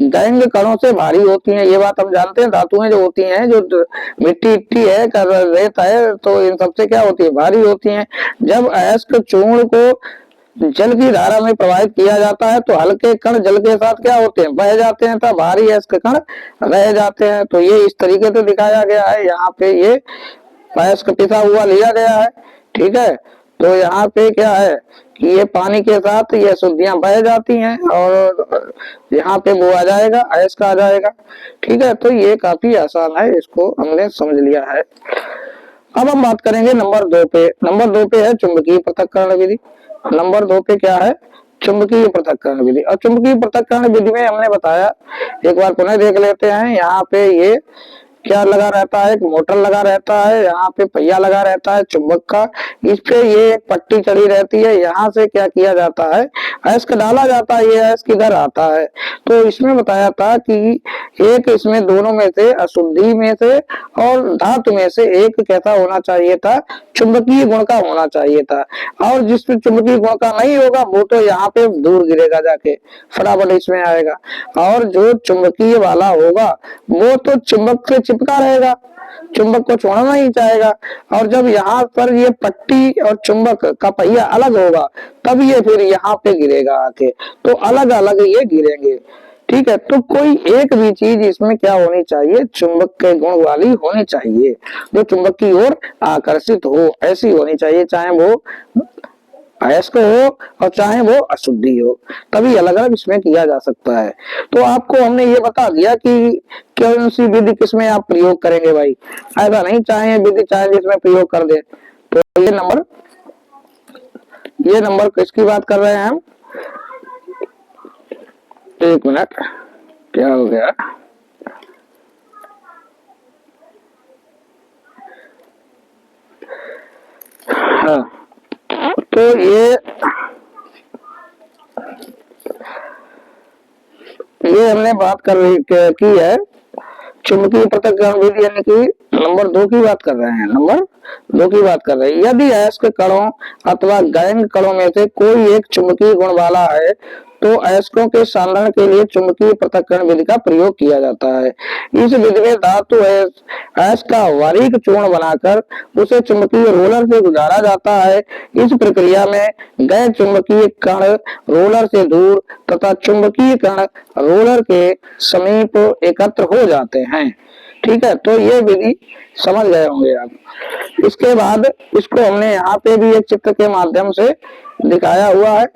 गैंग कणों से भारी होती हैं, ये बात हम जानते हैं। धातुएं जो होती हैं, जो मिट्टी इट्टी है, रेत है, तो इन सबसे क्या होती है? भारी होती हैं। जब अयस्क चूर्ण को जल की धारा में प्रवाहित किया जाता है तो हल्के कण जल के साथ क्या होते हैं? बह जाते हैं, तब भारी अयस्क कण रह जाते हैं। तो ये इस तरीके से दिखाया गया है, यहाँ पे ये अयस्क पिसा हुआ लिया गया है, ठीक है। तो यहाँ पे क्या है कि ये पानी के साथ ये शुद्धियां बह जाती हैं और यहाँ पे वो आ जाएगा, अयस्क आ जाएगा, ठीक है। तो ये काफी आसान है, इसको हमने समझ लिया है। अब हम बात करेंगे नंबर 2 पे। नंबर 2 पे है चुंबकीय पृथक्करण विधि। नंबर 2 पे क्या है? चुंबकीय पृथक्करण विधि। और चुंबकीय पृथक्करण विधि में हमने बताया, एक बार पुनः देख लेते हैं। यहाँ पे ये क्या लगा रहता है? एक मोटर लगा रहता है, यहाँ पे पहिया लगा रहता है चुंबक का, इस पे ये एक पट्टी चढ़ी रहती है। यहाँ से क्या किया जाता है? अयस्क डाला जाता है, ये अयस्क इधर आता है। तो इसमें बताया था कि एक इसमें दोनों में से, अशुद्धि में से और धातु में से एक कैसा होना चाहिए था? चुंबकीय गुण का होना चाहिए था। और जिसमें चुंबकीय गुण का नहीं होगा वो तो यहाँ पे दूर गिरेगा जाके, फटाफट इसमें आएगा। और जो चुंबकीय वाला होगा वो तो चुंबक से चिपका रहेगा, चुंबक को छोड़ना नहीं चाहेगा। और जब यहाँ पर ये पट्टी और चुंबक का पहिया अलग होगा तब ये फिर यहाँ पे गिरेगा आके, तो अलग अलग ये गिरेंगे, ठीक है। तो कोई एक भी चीज इसमें क्या होनी चाहिए? चुंबक के गुण वाली होनी चाहिए, जो चुंबक की ओर आकर्षित हो, ऐसी होनी चाहिए, चाहे वो अयस्क हो और चाहे वो अशुद्धि हो, तभी अलग अलग इसमें किया जा सकता है। तो आपको हमने ये बता दिया कि कौन सी विधि किसमें आप प्रयोग करेंगे भाई, ऐसा नहीं चाहे विधि चाहे जिसमें प्रयोग कर दे। तो ये नंबर किसकी बात कर रहे हैं हम? एक मिनट, क्या हो गया? हाँ, तो ये हमने बात की है चुंबकीय पृथक्करण विधि, यानी कि नंबर 2 की बात कर रहे हैं, नंबर 2 की बात कर रहे हैं। यदि अयस्क कणों अथवा गैंग कणों में से कोई एक चुंबकीय गुण वाला है तो अयस्कों के सांद्रण के लिए चुंबकीय पृथक्करण विधि का प्रयोग किया जाता है। इस विधि में धातु अयस्क का बारीक चूर्ण बनाकर उसे चुंबकीय रोलर से गुजारा जाता है। इस प्रक्रिया में गैर चुंबकीय कण रोलर से दूर तथा चुंबकीय कण रोलर के समीप एकत्र हो जाते हैं, ठीक है। तो ये विधि समझ गए होंगे आप। इसके बाद इसको हमने यहाँ पे भी एक चित्र के माध्यम से दिखाया हुआ है।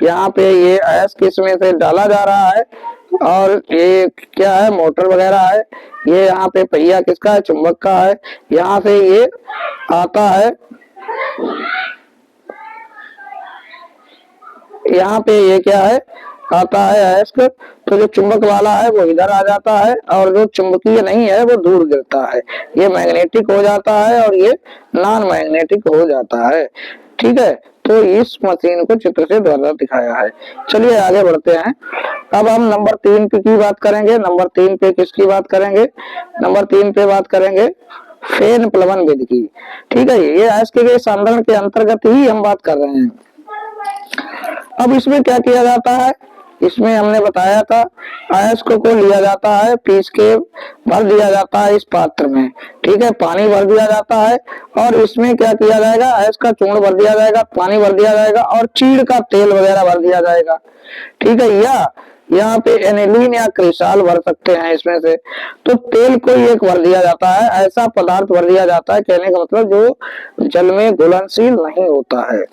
यहाँ पे ये अयस्क इसमें से डाला जा रहा है और ये क्या है? मोटर वगैरह है। ये यहाँ पे पहिया किसका है? चुंबक का है। यहाँ से ये आता है, यहाँ पे ये क्या है? आता है अयस्क, तो जो चुंबक वाला है वो इधर आ जाता है और जो चुंबकीय नहीं है वो दूर गिरता है। ये मैग्नेटिक हो जाता है और ये नॉन मैग्नेटिक हो जाता है, ठीक है। तो इस मशीन को चित्र से द्वारा दिखाया है। चलिए आगे बढ़ते हैं। अब हम नंबर 3 की बात करेंगे। नंबर 3 पे किसकी बात करेंगे? नंबर 3 पे बात करेंगे फेन प्लवन विधि की, ठीक है। ये अयस्क के सांद्रण के अंतर्गत ही हम बात कर रहे हैं। अब इसमें क्या किया जाता है? इसमें हमने बताया था अयस्क को लिया जाता है, पीस के भर दिया जाता है इस पात्र में, ठीक है, पानी भर दिया जाता है और इसमें क्या किया जाएगा, अयस्क का चूर्ण भर दिया जाएगा, पानी भर दिया जाएगा और चीड़ का तेल वगैरह भर दिया जाएगा, ठीक है, या यहाँ पे एनिलीन या क्रिसाल भर सकते हैं इसमें से। तो तेल को एक भर दिया जाता है, ऐसा पदार्थ भर दिया जाता है, कहने का मतलब जो जल में घुलनशील नहीं होता है।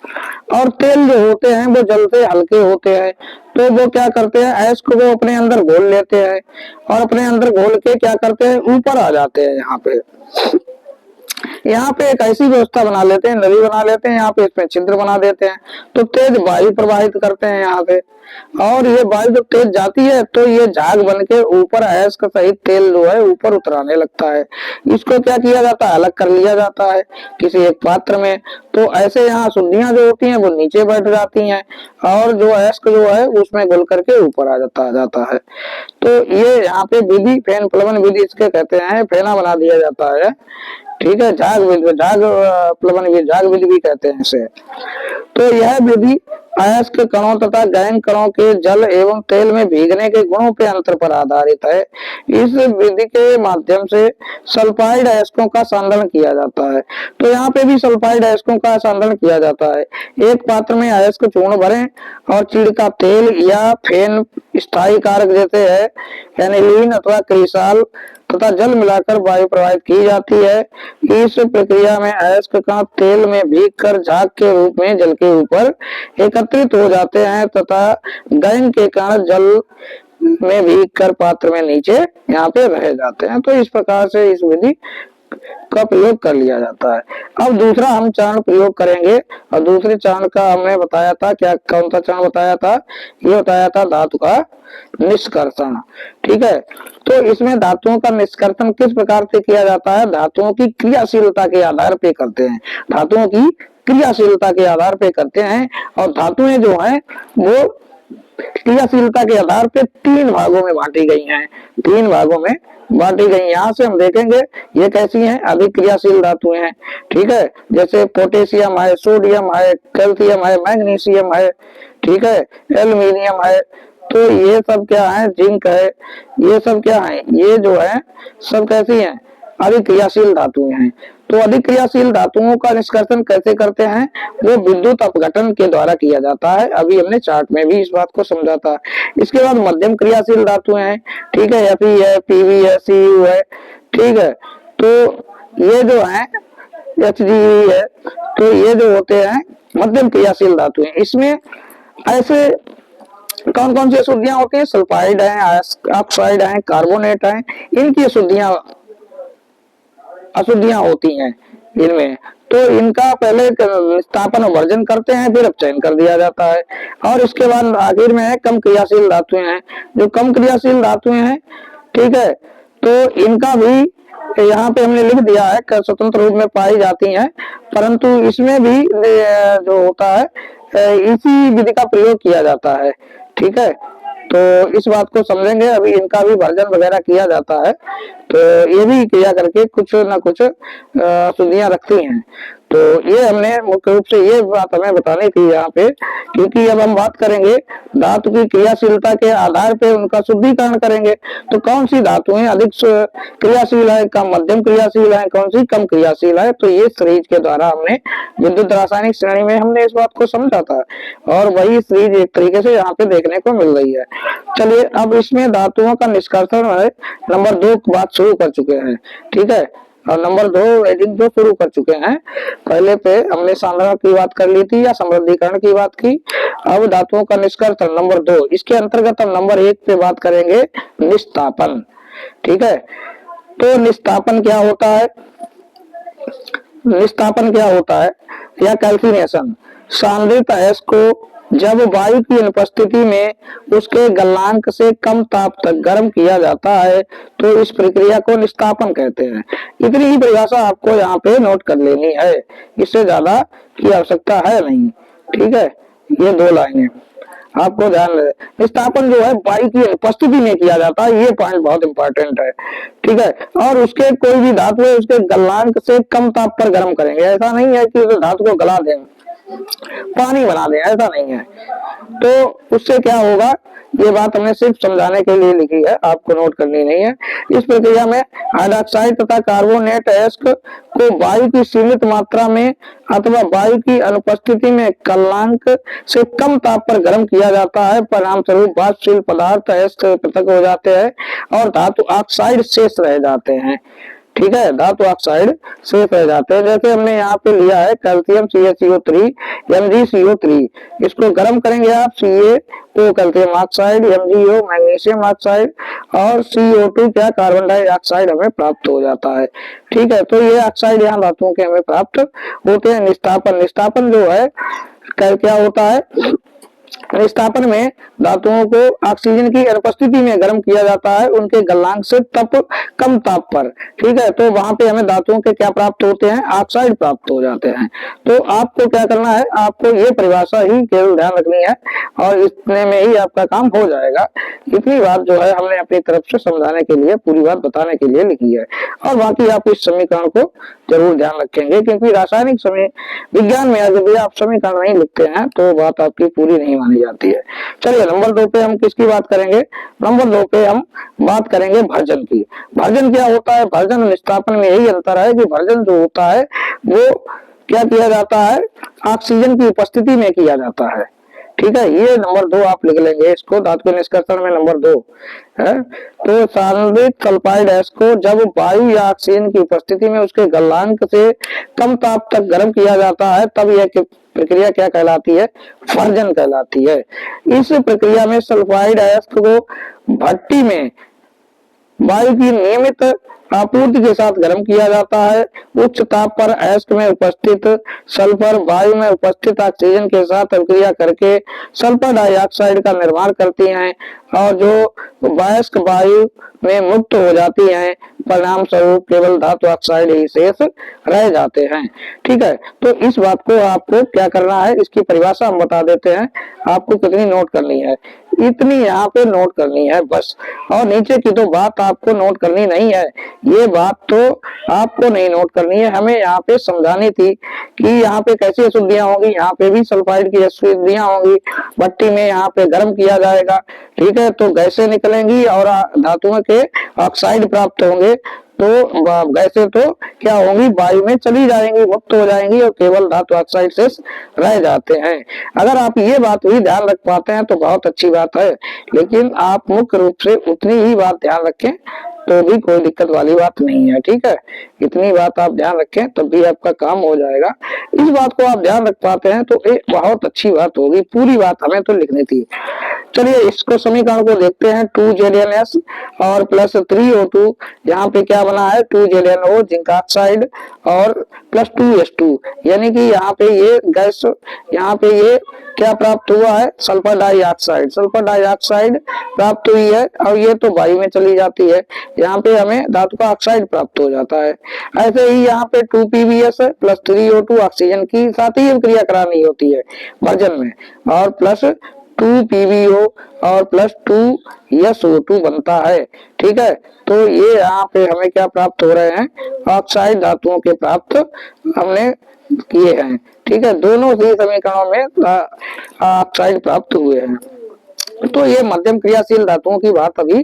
और तेल जो होते हैं वो जल से हल्के होते हैं, तो वो क्या करते हैं, अयस्क को अपने अंदर घोल लेते हैं और अपने अंदर घोल के क्या करते हैं, ऊपर आ जाते हैं। यहाँ पे एक ऐसी व्यवस्था बना लेते हैं, नदी बना लेते हैं, यहाँ पे इसमें छिद्र बना देते हैं, तो तेज वायु प्रवाहित करते हैं यहाँ पे। और ये वायु जब तेज जाती है तो ये झाग बन के ऊपर अयस्क सहित तेल जो है ऊपर उतराने लगता है। इसको क्या किया जाता है, अलग कर लिया जाता है किसी एक पात्र में। तो ऐसे यहाँ शुद्धियां जो होती हैं वो नीचे बैठ जाती हैं और जो अयस्क जो है उसमें घुल करके ऊपर आ जाता है। तो ये यहाँ पे विधि फेन प्लवन विधि इसके कहते हैं, फेना बना दिया जाता है, ठीक है, झाग प्लवन विधि, झाग विधि भी कहते हैं इसे। तो यह विधि अयस्क कणों तथा गैंग कणों के जल एवं तेल में भीगने के गुणों के अंतर पर आधारित है। इस विधि के माध्यम से सल्फाइड अयस्कों का संधारण किया जाता है। तो यहाँ पे भी सल्फाइड अयस्कों का संधारण किया जाता है। एक पात्र में अयस्क चूर्ण भरें और चीड़ का तेल या फेन स्थायी कारक जैसे है एनिलीन अथवा क्रिसाल तथा जल मिलाकर वायु प्रवाहित की जाती है। इस प्रक्रिया में अयस्क कण तेल में भीगकर झाग के रूप में जल के ऊपर एकत्रित हो जाते हैं तथा गैंग के कण जल में भीगकर पात्र में नीचे यहाँ पे रह जाते हैं। तो इस प्रकार से इस विधि का प्रयोग कर लिया जाता है। अब दूसरा हम चरण प्रयोग करेंगे और दूसरे चरण का हमने बताया था, क्या कौन सा चरण बताया था, ये बताया था धातु का निष्कर्षण, ठीक है। तो इसमें धातुओं का निष्कर्षण किस प्रकार से किया जाता है, धातुओं की क्रियाशीलता के आधार पे करते हैं, धातुओं की क्रियाशीलता के आधार पे करते हैं। और धातुएं जो है वो क्रियाशीलता के आधार पे तीन भागों में बांटी गई हैं, तीन भागों में बांटी गई। यहाँ से हम देखेंगे ये कैसी हैं, अधिक क्रियाशील धातुएं हैं, ठीक है, जैसे पोटेशियम है, सोडियम है, कैल्शियम है, मैग्नीशियम है, ठीक है, एल्यूमिनियम है। तो ये सब क्या है, जिंक है, ये सब क्या है, ये जो है सब कैसी हैं, अधिक क्रियाशील धातुएं हैं। तो अधिक क्रियाशील धातुओं का निष्कर्षण कैसे करते हैं, वो विद्युत अपघटन के द्वारा किया जाता है। अभी हमने चार्ट में भी इस बात को समझा था। इसके बाद मध्यम क्रियाशील धातुएं हैं, ठीक है, Fe है, Pb है, Cu है, ठीक है। तो ये जो है Hge है, तो ये जो होते हैं मध्यम क्रियाशील धातुएं। इसमें ऐसे कौन कौन सी अशुद्धियां होती हैं, सल्फाइड है, ऑक्साइड है, कार्बोनेट है, इनकी अशुद्धियां होती हैं इनमें। तो इनका पहले निस्तापन और वर्जन करते हैं, फिर अपचयन कर दिया जाता है। और इसके बाद आखिर में है कम क्रियाशील धातुएं हैं। जो कम क्रियाशील धातुएं हैं, ठीक है, तो इनका भी यहाँ पे हमने लिख दिया है स्वतंत्र रूप में पाई जाती हैं, परंतु इसमें भी जो होता है इसी विधि का प्रयोग किया जाता है, ठीक है। तो इस बात को समझेंगे। अभी इनका भी वर्जन वगैरह किया जाता है, तो ये भी क्रिया करके कुछ ना कुछ अशुद्धियां रखती हैं। तो ये हमने मुख्य रूप से ये बात हमें बतानी थी यहाँ पे, क्योंकि अब हम बात करेंगे धातु की क्रियाशीलता के आधार पे उनका शुद्धिकरण करेंगे। तो कौन सी धातुएं अधिक क्रियाशील है, कम मध्यम क्रियाशील है, कौन सी कम क्रियाशील है, तो ये सीरीज के द्वारा हमने विद्युत रासायनिक श्रेणी में हमने इस बात को समझा था और वही सीरीज एक तरीके से यहाँ पे देखने को मिल रही है। चलिए अब इसमें धातुओं का निष्कर्षण है नंबर 2 की बात शुरू कर चुके हैं, ठीक है, और नंबर 2 एडिंग जो शुरू कर चुके हैं। पहले पे हमने सांद्रण की बात कर ली थी या समृद्धिकरण की बात की। अब धातुओं का निष्कर्षण नंबर 2, इसके अंतर्गत हम नंबर 1 पे बात करेंगे निस्तापन, ठीक है। तो निस्तापन क्या होता है, निस्तापन क्या होता है या कैल्सिनेशन, सांद्रित अयस्क को जब वायु की अनुपस्थिति में उसके गलनांक से कम ताप तक गर्म किया जाता है तो इस प्रक्रिया को निस्तापन कहते हैं। इतनी ही परिभाषा आपको यहाँ पे नोट कर लेनी है, इससे ज्यादा की आवश्यकता है नहीं, ठीक है। ये 2 लाइनें आपको ध्यान रहे। निस्तापन जो है वायु की अनुपस्थिति में किया जाता है, ये पॉइंट बहुत इंपॉर्टेंट है, ठीक है। और उसके कोई भी धातु है उसके गलनांक से कम ताप पर गर्म करेंगे, ऐसा नहीं है कि उस धातु को गला दें, पानी बना दें, ऐसा नहीं है। तो उससे क्या होगा ये बात हमने सिर्फ समझाने के लिए लिखी है, आपको नोट करनी नहीं है। इस प्रक्रिया में हाइड्रोक्साइड तथा कार्बोनेट एस्क को वायु की सीमित मात्रा में अथवा वायु की अनुपस्थिति में गलनांक से कम ताप पर गर्म किया जाता है। परिणाम स्वरूप वाष्पशील पदार्थ एस्क पृथक हो जाते हैं और धातु ऑक्साइड शेष रह जाते हैं। ठीक है, धातु ऑक्साइड शेष रह जाते हैं। जैसे हमने यहाँ पे लिया है कैल्शियम CaCO3 MgCO3, इसको गर्म करेंगे आप Ca calcium oxide, MgO magnesium oxide और CO2 क्या कार्बन डाइऑक्साइड हमें प्राप्त हो जाता है। ठीक है, तो ये ऑक्साइड यहाँ धातुओं के हमें प्राप्त होते हैं। निष्ठापन जो है क्या होता है, निष्ठापन में धातुओं को ऑक्सीजन की अनुपस्थिति में गर्म किया जाता है उनके गलनांक से कम ताप पर। ठीक है, तो वहां पे हमें धातुओं के क्या प्राप्त होते हैं, ऑक्साइड प्राप्त हो जाते हैं। तो आपको क्या करना है, आपको ये परिभाषा ही केवल ध्यान रखनी है और इतने में ही आपका काम हो जाएगा। इतनी बात जो है हमने अपनी तरफ से समझाने के लिए, पूरी बात बताने के लिए लिखी है। और बाकी आप इस समीकरण को जरूर ध्यान रखेंगे, क्योंकि रासायनिक विज्ञान में यदि आप समीकरण नहीं लिखते हैं तो बात आपकी पूरी नहीं मानी जाती है। चलिए नंबर 2 पे हम किसकी बात करेंगे, नंबर 2 पे हम बात करेंगे भर्जन की। भर्जन क्या होता है, भर्जन निष्ठापन में यही अंतर है कि भर्जन जो होता है वो क्या किया जाता है, ऑक्सीजन की उपस्थिति में किया जाता है। ठीक है, ये नंबर 2 आप लिख लेंगे इसको, धातु के निष्कर्षण में नंबर 2 है। तो सांद्रित सल्फाइड एस को जब वायु या ऑक्सीजन की उपस्थिति में उसके गलनांक से कम ताप तक गर्म किया जाता है तब यह प्रक्रिया क्या कहलाती है, भर्जन कहलाती है। इस प्रक्रिया में सल्फाइड एस को भट्टी में वायु की नियमित आपूर्ति के साथ गर्म किया जाता है। उच्च ताप पर एस्क में उपस्थित सल्फर वायु में उपस्थित ऑक्सीजन के साथ अभिक्रिया करके सल्फर डाइऑक्साइड का निर्माण करती हैं और जो वायस्क वायु में मुक्त हो जाती हैं। परिणाम स्वरूप केवल धातु ऑक्साइड ही शेष रह जाते हैं। ठीक है, तो इस बात को आपको क्या करना है, इसकी परिभाषा हम बता देते हैं, आपको कितनी नोट करनी है, इतनी यहाँ पे नोट करनी है बस। और नीचे की तो बात आपको नोट करनी नहीं है, ये बात तो आपको नहीं नोट करनी है, हमें यहाँ पे समझानी थी कि यहाँ पे कैसी अशुद्धियां होंगी, यहाँ पे भी सल्फाइड की अशुद्धियां होंगी, भट्टी में यहाँ पे गर्म किया जाएगा। ठीक है, तो गैसें निकलेंगी और धातुओं के ऑक्साइड प्राप्त होंगे। तो गैसें तो क्या होंगी, वायु में चली जाएंगी, मुक्त हो जाएंगी और केवल धातु ऑक्साइड से रह जाते हैं। अगर आप ये बात भी ध्यान रख पाते हैं तो बहुत अच्छी बात है, लेकिन आप मुख्य रूप से उतनी ही बात ध्यान रखें तो भी कोई दिक्कत वाली बात नहीं है। ठीक है, इतनी बात आप ध्यान रखें तब भी आपका काम हो जाएगा। इस बात को आप ध्यान रख पाते हैं तो एक बहुत अच्छी बात होगी, पूरी बात हमें तो लिखनी थी। चलिए इसको समीकरण को देखते हैं, 2ZnS और प्लस 3O2, यहाँ पे क्या बना है 2ZnO जिंक ऑक्साइड और प्लस 2S2, यानी कि यहाँ पे ये गैस, यहाँ पे ये क्या प्राप्त हुआ है, सल्फर डाइऑक्साइड प्राप्त हुई है और ये तो वायु में चली जाती है, यहाँ पे हमें धातु का ऑक्साइड प्राप्त हो जाता है। ऐसे ही यहाँ पे 2PbS है प्लस 3O2 ऑक्सीजन की साथ ही क्रिया करानी होती है भर्जन में, और प्लस 2PbO और प्लस 2SO2 बनता है। ठीक है, तो ये यहाँ पे हमें क्या प्राप्त हो रहे हैं, ऑक्साइड धातुओं के प्राप्त हमने किए हैं। ठीक है, दोनों ही समीकरणों में ऑक्साइड प्राप्त हुए हैं। तो ये मध्यम क्रियाशील धातुओं की बात अभी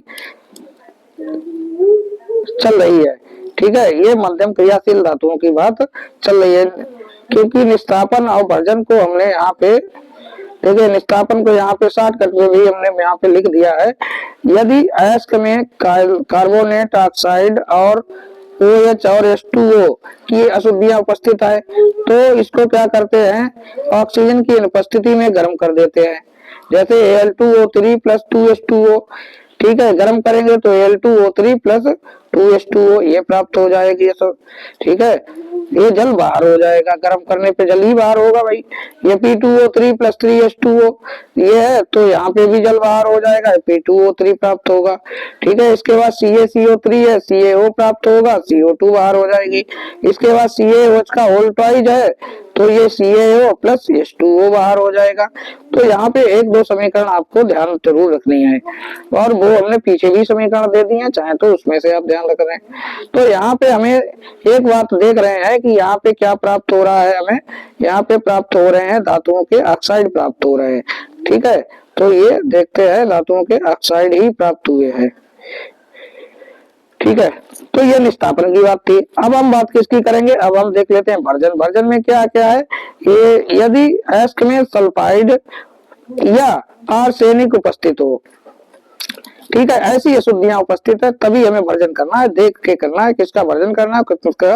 चल रही है। ठीक है, ये मध्यम क्रियाशील धातुओं की बात चल रही है, क्योंकि निष्ठापन और भर्जन को हमने यहाँ पे देखिए, निष्ठापन को यहाँ पे शॉर्टकट में भी हमने यहाँ पे लिख दिया है। यदि एस्क में कार्बोनेट ऑक्साइड और OH और H2O की अशुद्धियां उपस्थित है तो इसको क्या करते हैं, ऑक्सीजन की अनुपस्थिति में गर्म कर देते हैं। जैसे Al2O3 प्लस 2H2O, ठीक है, गर्म करेंगे तो Al2O3 प्लस 2H2O ये प्राप्त हो जाएगी ये सब। ठीक है, ये जल बाहर हो जाएगा, गर्म करने पे जल ही बाहर होगा भाई। ये P2O3 प्लस 3H2O ये है तो यहाँ पे भी जल बाहर हो जाएगा, P2O3 प्राप्त होगा। ठीक है, इसके बाद CaCO3 है, CaO प्राप्त होगा, CO2 बाहर हो जाएगी। इसके बाद CaOH का होल ट्वाइज है तो ये CaO प्लस H2O बाहर हो जाएगा। तो यहाँ पे एक दो समीकरण आपको ध्यान जरूर रखनी है, और वो हमने पीछे भी समीकरण दे दिए हैं, चाहे तो उसमें से आप ध्यान रख रहे हैं। तो यहाँ पे हमें एक बात देख रहे हैं कि यहाँ पे क्या प्राप्त हो रहा है, हमें यहाँ पे प्राप्त हो रहे हैं धातुओं के ऑक्साइड प्राप्त हो रहे हैं। ठीक है, तो ये देखते हैं धातुओं के ऑक्साइड ही प्राप्त हुए हैं। ठीक है, तो ये निष्ठापन की बात थी। अब हम बात किसकी करेंगे, अब हम देख लेते हैं वर्जन। वर्जन में क्या क्या है, ये यदि एस्क में सल्फाइड या आर्सेनिक उपस्थित हो, ठीक है, ऐसी अशुद्धियां उपस्थित है, तभी हमें वर्जन करना है, देख के करना है किसका वर्जन करना है, किसका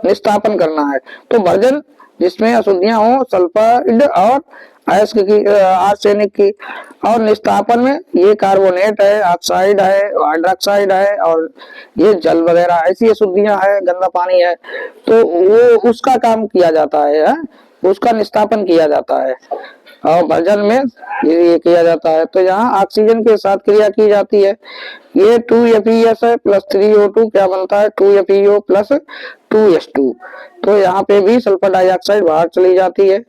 निष्ठापन करना है। तो वर्जन जिसमें अशुद्धियां हो सल्फाइड और अयस्क की, आर्सेनिक की, और निष्ठापन में ये कार्बोनेट है, ऑक्साइड है, हाइड्रोक्साइड है, और ये जल वगैरह ऐसी अशुद्धियां है, गंदा पानी है, तो वो उसका काम किया जाता है, उसका निष्ठापन किया जाता है और वर्जन में ये किया जाता है। तो यहाँ ऑक्सीजन के साथ क्रिया की जाती है, ये 2FeS है प्लस 3O2 क्या बनता है 2FeO प्लस 2H2। तो यहाँ पे भी सल्फर डाइऑक्साइड बाहर चली जाती है।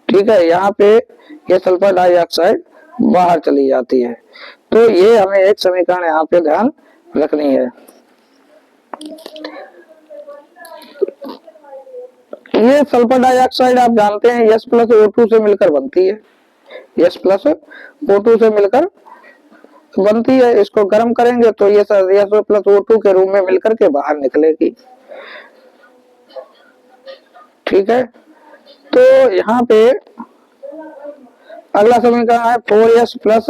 ठीक है, यहाँ पे ये सल्फर डाइऑक्साइड बाहर चली जाती है। तो ये हमें एक समीकरण यहाँ पे ध्यान रखनी है। ये सल्फर डाइऑक्साइड आप जानते हैं S प्लस O2 से मिलकर बनती है, S प्लस O2 से मिलकर बनती है। इसको गर्म करेंगे तो ये S प्लस O2 के रूप में मिलकर के बाहर निकलेगी। ठीक है, तो यहाँ पे अगला समीकरण है 4S प्लस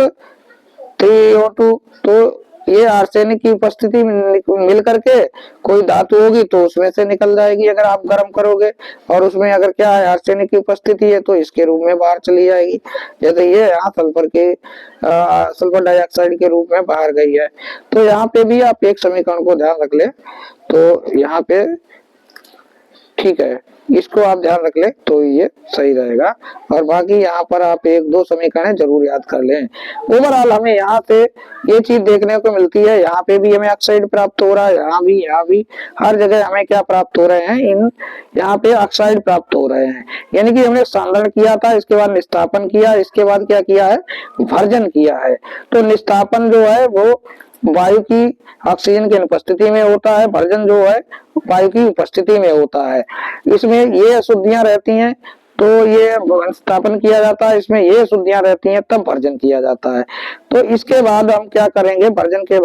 3O2। तो ये आर्सेनिक की उपस्थिति में मिलकर के कोई धातु होगी तो उसमें से निकल जाएगी अगर आप गर्म करोगे, और उसमें अगर क्या है आर्सेनिक की उपस्थिति है तो इसके रूप में बाहर चली जाएगी। जैसे ये यहाँ सल्फर डाइऑक्साइड के रूप में बाहर गई है। तो यहाँ पे भी आप एक समीकरण को ध्यान रख ले, तो यहाँ पे ठीक है, इसको आप ध्यान रख ले तो ये सही रहेगा। और बाकी यहाँ पर आप एक दो समीकरण जरूर याद कर लें। ओवरऑल हमें यहाँ से ये चीज देखने को मिलती है, यहाँ पे भी हमें ऑक्साइड प्राप्त हो रहा है, यहाँ भी हर जगह हमें क्या प्राप्त हो रहे हैं, यहाँ पे ऑक्साइड प्राप्त हो रहे हैं। यानी कि हमने सांद्रण किया था, इसके बाद निष्ठापन किया, इसके बाद क्या किया है भर्जन किया है। तो निष्ठापन जो है वो वायु की ऑक्सीजन की अनुपस्थिति में होता है, भर्जन जो है वायु की उपस्थिति में होता है। इसमें ये अशुद्धियां रहती हैं तो ये स्थापन किया जाता है, इसमें ये अशुद्धियां रहती हैं तब भर्जन किया जाता है। तो इसके बाद हम क्या करेंगे, भर्जन के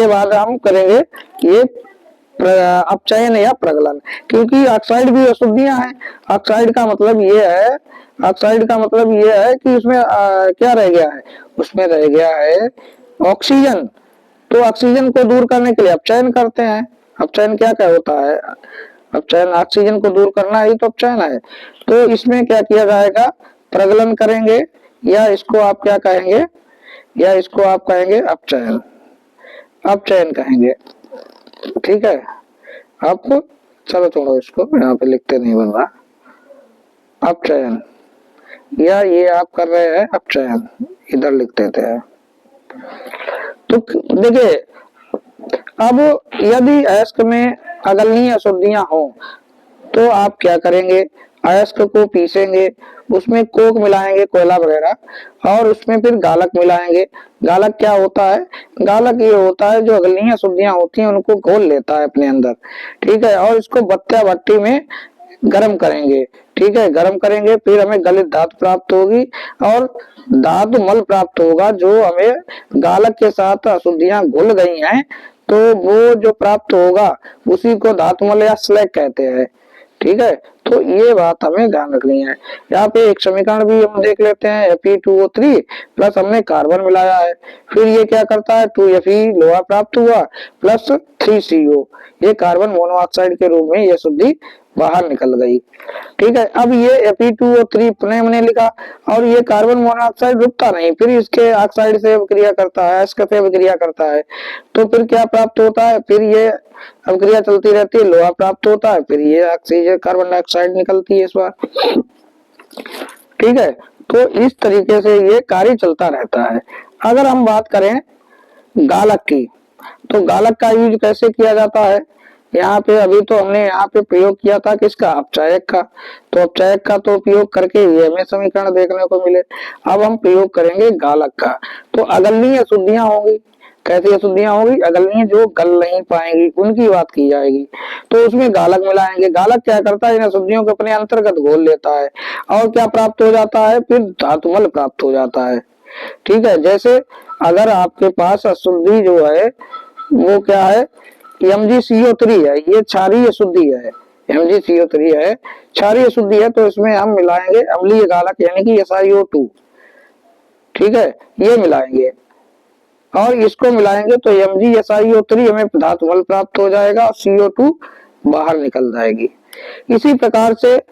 बाद हम करेंगे ये अपचयन या प्रगलन, क्योंकि ऑक्साइड भी अशुद्धियां हैं। ऑक्साइड का मतलब ये है कि उसमें क्या रह गया है, उसमें रह गया है ऑक्सीजन। तो ऑक्सीजन को दूर करने के लिए अपचयन करते हैं। अपचयन क्या क्या होता है, अपचयन ऑक्सीजन को दूर करना ही तो अपचयन है। तो इसमें क्या किया जाएगा, प्रगलन करेंगे, या इसको आप क्या कहेंगे, या इसको आप कहेंगे अपचयन, अपचयन कहेंगे। ठीक है, आपको चलो छोड़ो, इसको यहाँ पे लिखते नहीं बन रहा, अपचयन, या ये आप कर रहे हैं अपचयन, इधर लिख देते हैं। तो देखिए, अब यदि अयस्क में अगलनीय अशुद्धियां हो तो आप क्या करेंगे, अयस्क को पीसेंगे, उसमें कोक मिलाएंगे, कोयला वगैरह, और उसमें फिर गालक मिलाएंगे। गालक क्या होता है, गालक ये होता है जो अगलनीय अशुद्धियां होती हैं उनको घोल लेता है अपने अंदर। ठीक है, और इसको बत्तिया भट्टी में गर्म करेंगे। ठीक है, गर्म करेंगे, फिर हमें गलित धातु प्राप्त होगी और धातु मल प्राप्त होगा, जो हमें गालक के साथ अशुद्धियां घुल गई हैं तो वो जो प्राप्त होगा उसी को धातु मल या स्लैग कहते हैं। ठीक है, तो ये बात हमें ध्यान रखनी है। यहाँ पे एक समीकरण भी हम देख लेते हैं, Fe2O3 प्लस हमने कार्बन मिलाया है, फिर ये क्या करता है 2Fe लोहा प्राप्त हुआ प्लस 3CO, ये कार्बन मोनोऑक्साइड के रूप में ये शुद्धि बाहर निकल गई। ठीक है, अब ये Fe2O3 पुनः हमने लिखा, और ये कार्बन मोनोऑक्साइड रुकता नहीं, फिर इसके ऑक्साइड से अभिक्रिया करता है, अयस्क से अभिक्रिया करता है, तो फिर क्या प्राप्त होता है, फिर ये अभिक्रिया चलती रहती है, लोहा प्राप्त होता है, फिर ये ऑक्सीजन कार्बन डाइऑक्साइड निकलती है इस बार। ठीक है, तो इस तरीके से ये कार्य चलता रहता है। अगर हम बात करें गालक की, तो गालक का यूज कैसे किया जाता है, यहाँ पे अभी तो हमने यहाँ पे प्रयोग किया था किसका, अपचायक का। तो अपचायक का तो उपयोग करके ये हमें समीकरण देखने को मिले। अब हम प्रयोग करेंगे गालक का। तो अगलनीय अशुद्धियां होंगी, कैसी अशुद्धियां होगी? अगलनीय, जो गल नहीं पाएंगी उनकी बात की जाएगी। तो उसमें गालक मिलाएंगे। गालक क्या करता है? इन अशुद्धियों को अपने अंतर्गत घोल लेता है और क्या प्राप्त हो जाता है? फिर धातुमल प्राप्त हो जाता है। ठीक है, जैसे अगर आपके पास अशुद्धि जो है वो क्या है? MgCO3 है, ये क्षारीय अशुद्धि है। MgCO3 है, क्षारीय अशुद्धि है, तो इसमें हम मिलाएंगे अम्लीय गालक यानी कि SiO2। ठीक है, ये मिलाएंगे और इसको मिलाएंगे तो MgSiO3 हमें धातुमल प्राप्त हो जाएगा और CO2 बाहर निकल जाएगी। इसी प्रकार से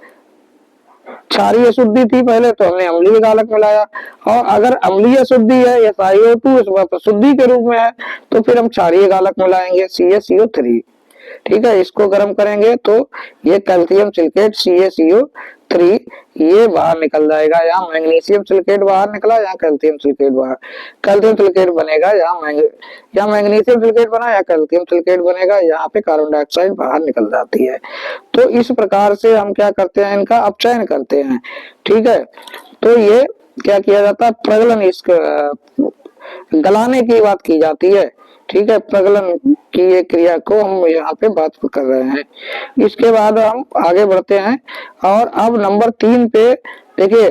क्षारीय अशुद्धि थी पहले, तो हमने अम्लीय गालक मिलाया, और अगर अम्लीय अशुद्धि है SiO2 इस वक्त शुद्धि के रूप में है, तो फिर हम क्षारीय गालक मिलाएंगे CaCO3। ठीक है, इसको गर्म करेंगे तो ये कैल्शियम सिलिकेट CaCO3 ये बाहर निकल जाएगा। यहाँ मैग्नीशियम सिलिकेट बाहर निकला, यहाँ कैल्शियम सिलिकेट बाहर, कैल्शियम सिलिकेट बनेगा, यहाँ मैग्नीशियम सिलिकेट बना, यहाँ कैल्शियम सिलिकेट बनेगा, यहाँ पे कार्बन डाइऑक्साइड बाहर निकल जाती है। तो इस प्रकार से हम क्या करते हैं? इनका अपचयन करते हैं। ठीक है, तो ये क्या किया जाता है? प्रगलन, इसका गलाने की बात की जाती है। ठीक है, प्रगलन की ये क्रिया को हम यहाँ पे बात कर रहे हैं। इसके बाद हम आगे बढ़ते हैं और अब नंबर 3 पे देखिए,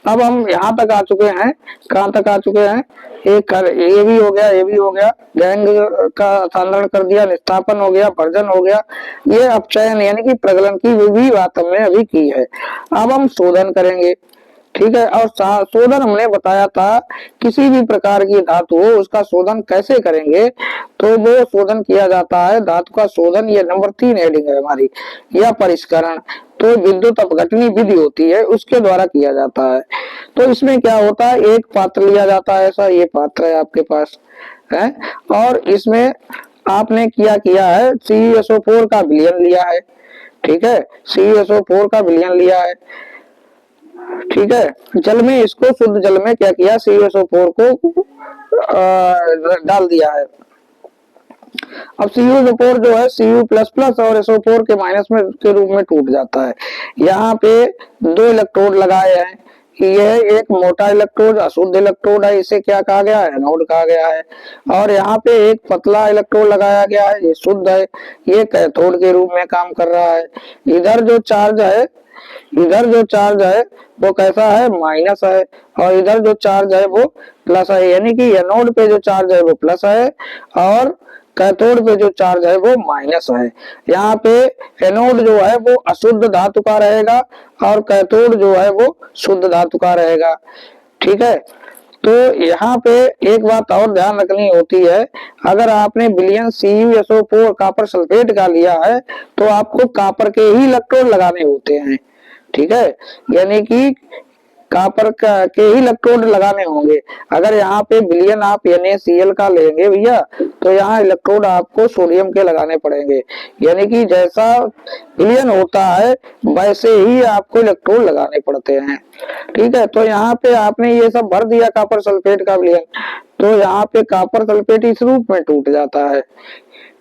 अब हम यहाँ तक आ चुके हैं। कहाँ तक आ चुके हैं? एक ये भी हो गया, ये भी हो गया, गैंग का सांद्रण कर दिया, निस्तापन हो गया, भर्जन हो गया, ये अपचयन यानी कि प्रगलन की भी बात हमने अभी की है। अब हम शोधन करेंगे। ठीक है, और शोधन हमने बताया था, किसी भी प्रकार की धातु हो उसका शोधन कैसे करेंगे? तो वो शोधन किया जाता है, धातु का शोधन, ये नंबर 3 हेडिंग है हमारी, या परिष्करण। तो विद्युत अपघटनी विधि होती है, उसके द्वारा किया जाता है। तो इसमें क्या होता है? एक पात्र लिया जाता है, ऐसा ये पात्र है आपके पास है, और इसमें आपने किया है CuSO4 का विलयन लिया है। ठीक है, CuSO4 का विलयन लिया है। ठीक है, जल में, इसको शुद्ध जल में क्या किया? CuSO4 को डाल दिया है। अब CuSO4 जो है Cu++ और SO4 के माइनस में के रूप में टूट जाता है। यहाँ पे 2 इलेक्ट्रोड लगाए हैं। यह एक मोटा इलेक्ट्रोड अशुद्ध इलेक्ट्रोड है, इसे क्या कहा गया है? एनोड कहा गया है। और यहाँ पे एक पतला इलेक्ट्रोड लगाया गया है, ये शुद्ध है, ये कैथोड के रूप में काम कर रहा है। इधर जो चार्ज है वो कैसा है? माइनस है, और इधर जो चार्ज है वो प्लस है, यानी कि एनोड पे जो चार्ज है वो प्लस है और कैथोड पे जो चार्ज है वो माइनस है। यहाँ पे एनोड जो है वो अशुद्ध धातु का रहेगा और कैथोड जो है वो शुद्ध धातु का रहेगा। ठीक है, तो यहाँ पे एक बात और ध्यान रखनी होती है, अगर आपने विलयन CuSO4 कॉपर सल्फेट का लिया है तो आपको कॉपर के ही इलेक्ट्रोड लगाने होते हैं। ठीक है, यानी कि कॉपर के ही इलेक्ट्रोड लगाने होंगे। अगर यहाँ पे विलयन आप NaCl का लेंगे भैया, तो यहाँ इलेक्ट्रोड आपको सोडियम के लगाने पड़ेंगे, यानी कि जैसा विलयन होता है वैसे ही आपको इलेक्ट्रोड लगाने पड़ते हैं। ठीक है, तो यहाँ पे आपने ये सब भर दिया कॉपर सल्फेट का विलयन, तो यहाँ पे कॉपर सल्फेट इस रूप में टूट जाता है।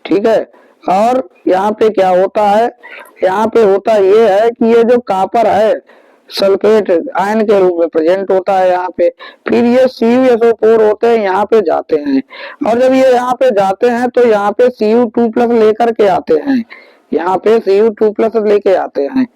ठीक है, और यहाँ पे क्या होता है? यहाँ पे होता ये है कि ये जो कॉपर है सल्फेट आयन के रूप में प्रेजेंट होता है यहाँ पे, फिर ये CuSO4 होते हैं यहाँ पे जाते हैं, और जब ये यहाँ पे जाते हैं तो यहाँ पे Cu2+ लेकर के आते हैं, यहाँ पे Cu2+ लेके आते हैं।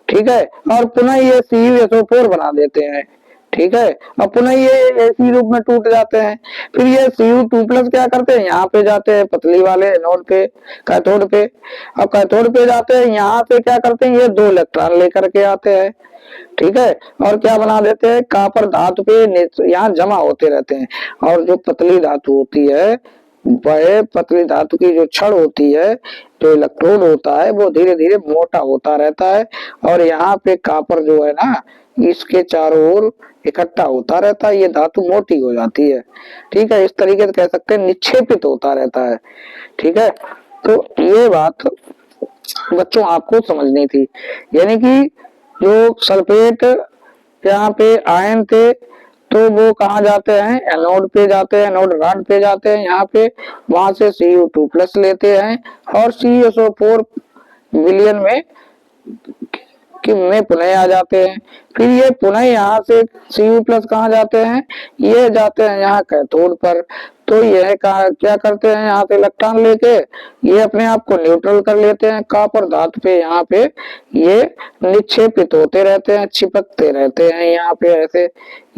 ठीक है, और पुनः ये CuSO4 बना देते हैं। ठीक है, और पुनः ये इसी रूप में टूट जाते हैं। फिर ये Cu2+ क्या करते हैं? यहाँ पे जाते हैं पतली वाले एनोड पे, कैथोड पे, और कैथोड पे जाते हैं, यहाँ पे क्या करते हैं? ये 2 इलेक्ट्रॉन लेकर के आते हैं। ठीक है, और क्या बना देते हैं? कॉपर धातु पे यहाँ जमा होते रहते हैं, और जो पतली धातु होती है वह पतली धातु की जो छड़ होती है, जो इलेक्ट्रोड होता है, वो धीरे धीरे मोटा होता रहता है, और यहाँ पे कॉपर जो है ना इसके चारों ओर इकट्ठा होता रहता है, ये धातु मोटी हो जाती है। ठीक है, इस तरीके से कह सकते हैं निक्षेपित होता रहता है। ठीक है, तो ये बात बच्चों आपको समझनी थी, यानी कि जो सल्फेट यहाँ पे आयन थे तो वो कहाँ जाते हैं? एनोड पे जाते हैं, एनोड रॉड पे जाते हैं यहाँ पे, वहां से Cu2+ लेते हैं और CuSO4 विलयन में कि में पुनः आ जाते हैं। फिर ये पुनः यहाँ से Cu प्लस कहाँ जाते हैं, ये जाते हैं यहाँ कैथोड पर। तो यह क्या करते हैं, यहाँ से इलेक्ट्रॉन लेके ये अपने आप को न्यूट्रल कर लेते हैं कॉपर धातु पे। यहाँ पे ये निक्षेपित होते रहते हैं, चिपकते रहते हैं यहाँ पे ऐसे।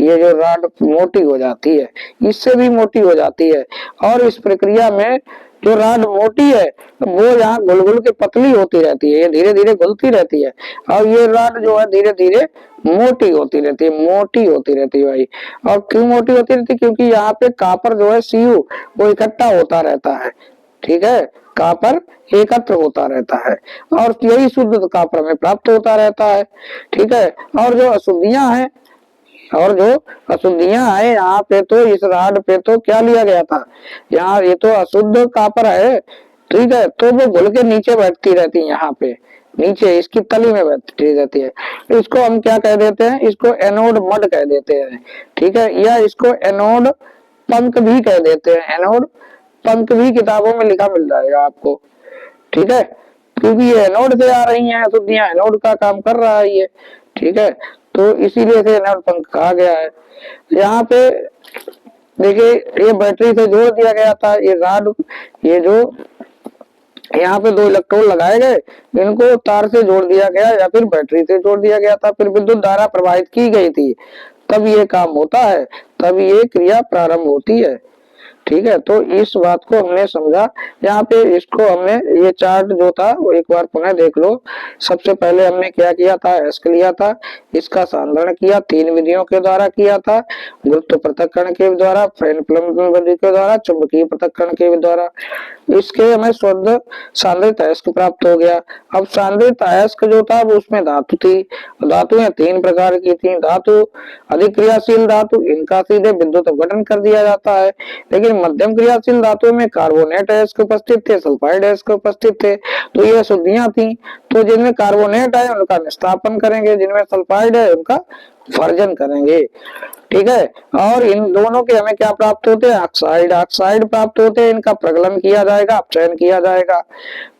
ये जो रॉड मोटी हो जाती है, इससे भी मोटी हो जाती है, और इस प्रक्रिया में जो रॉड मोटी है वो यहाँ घुल घुल के पतली होती रहती है, ये धीरे धीरे घुलती रहती है, और ये रॉड जो है धीरे धीरे मोटी होती रहती है, मोटी होती रहती है भाई। और क्यों मोटी होती रहती है, क्योंकि यहाँ पे कॉपर जो है Cu वो इकट्ठा होता रहता है, ठीक है, कॉपर एकत्र होता रहता है, और यही शुद्ध कॉपर में प्राप्त होता रहता है, ठीक है। और जो अशुद्धियां हैं, यहाँ पे तो इस रॉड पे तो क्या लिया गया था, यहाँ ये तो अशुद्ध कॉपर है, ठीक है, तो वो घुल के नीचे बैठती रहती है, यहाँ पे नीचे इसकी तली में बैठी रहती है। इसको हम क्या कह देते हैं, इसको एनोड मड कह देते हैं, ठीक है, या इसको एनोड पंख भी कह देते हैं। एनोड पंख भी किताबों में लिखा मिल जाएगा आपको, ठीक है, क्योंकि ये एनोड से आ रही हैं अशुद्धियां, एनोड का काम कर रहा है ये, ठीक है, तो इसीलिए से एनोड पंख कहा गया है। यहाँ पे देखिए ये बैटरी से जोड़ दिया गया था, ये रॉड, ये जो यहाँ पे दो इलेक्ट्रोड लगाए गए, इनको तार से जोड़ दिया गया या फिर बैटरी से जोड़ दिया गया था, फिर विद्युत धारा प्रवाहित की गई थी, तब ये काम होता है, तब ये क्रिया प्रारंभ होती है, ठीक है। तो इस बात को हमने समझा। यहाँ पे इसको हमने ये चार्ट जो था वो एक बार पुनः देख लो। सबसे पहले हमने क्या किया था, एस्क लिया था, इसका सांद्रण किया, 3 विधियों के द्वारा किया था, गुरुत्व पृथक्करण के द्वारा, फ्रेन-प्लम विधि के द्वारा, चुंबकीय पृथक्करण के द्वारा। इसके हमें शुद्ध सांद्रित अयस्क प्राप्त हो गया। अब सांद्रित अयस्क जो था वो उसमें धातु थी, धातुएं 3 प्रकार की थी। धातु अधिक क्रियाशील धातु, इनका सीधे विद्युत अपघटन कर दिया जाता है, लेकिन मध्यम क्रियाशील धातुओं में कार्बोनेट अयस्क उपस्थित थे, सल्फाइड अयस्क उपस्थित थे। तो ये अशुद्धियां थी, तो जिनमें कार्बोनेट है उनका निस्तापन करेंगे, जिनमें सल्फाइड है उनका वर्जन करेंगे, ठीक है। और इन दोनों के हमें क्या प्राप्त होते हैं, ऑक्साइड, ऑक्साइड प्राप्त होते हैं, इनका प्रगलन किया जाएगा, अपचयन किया जाएगा,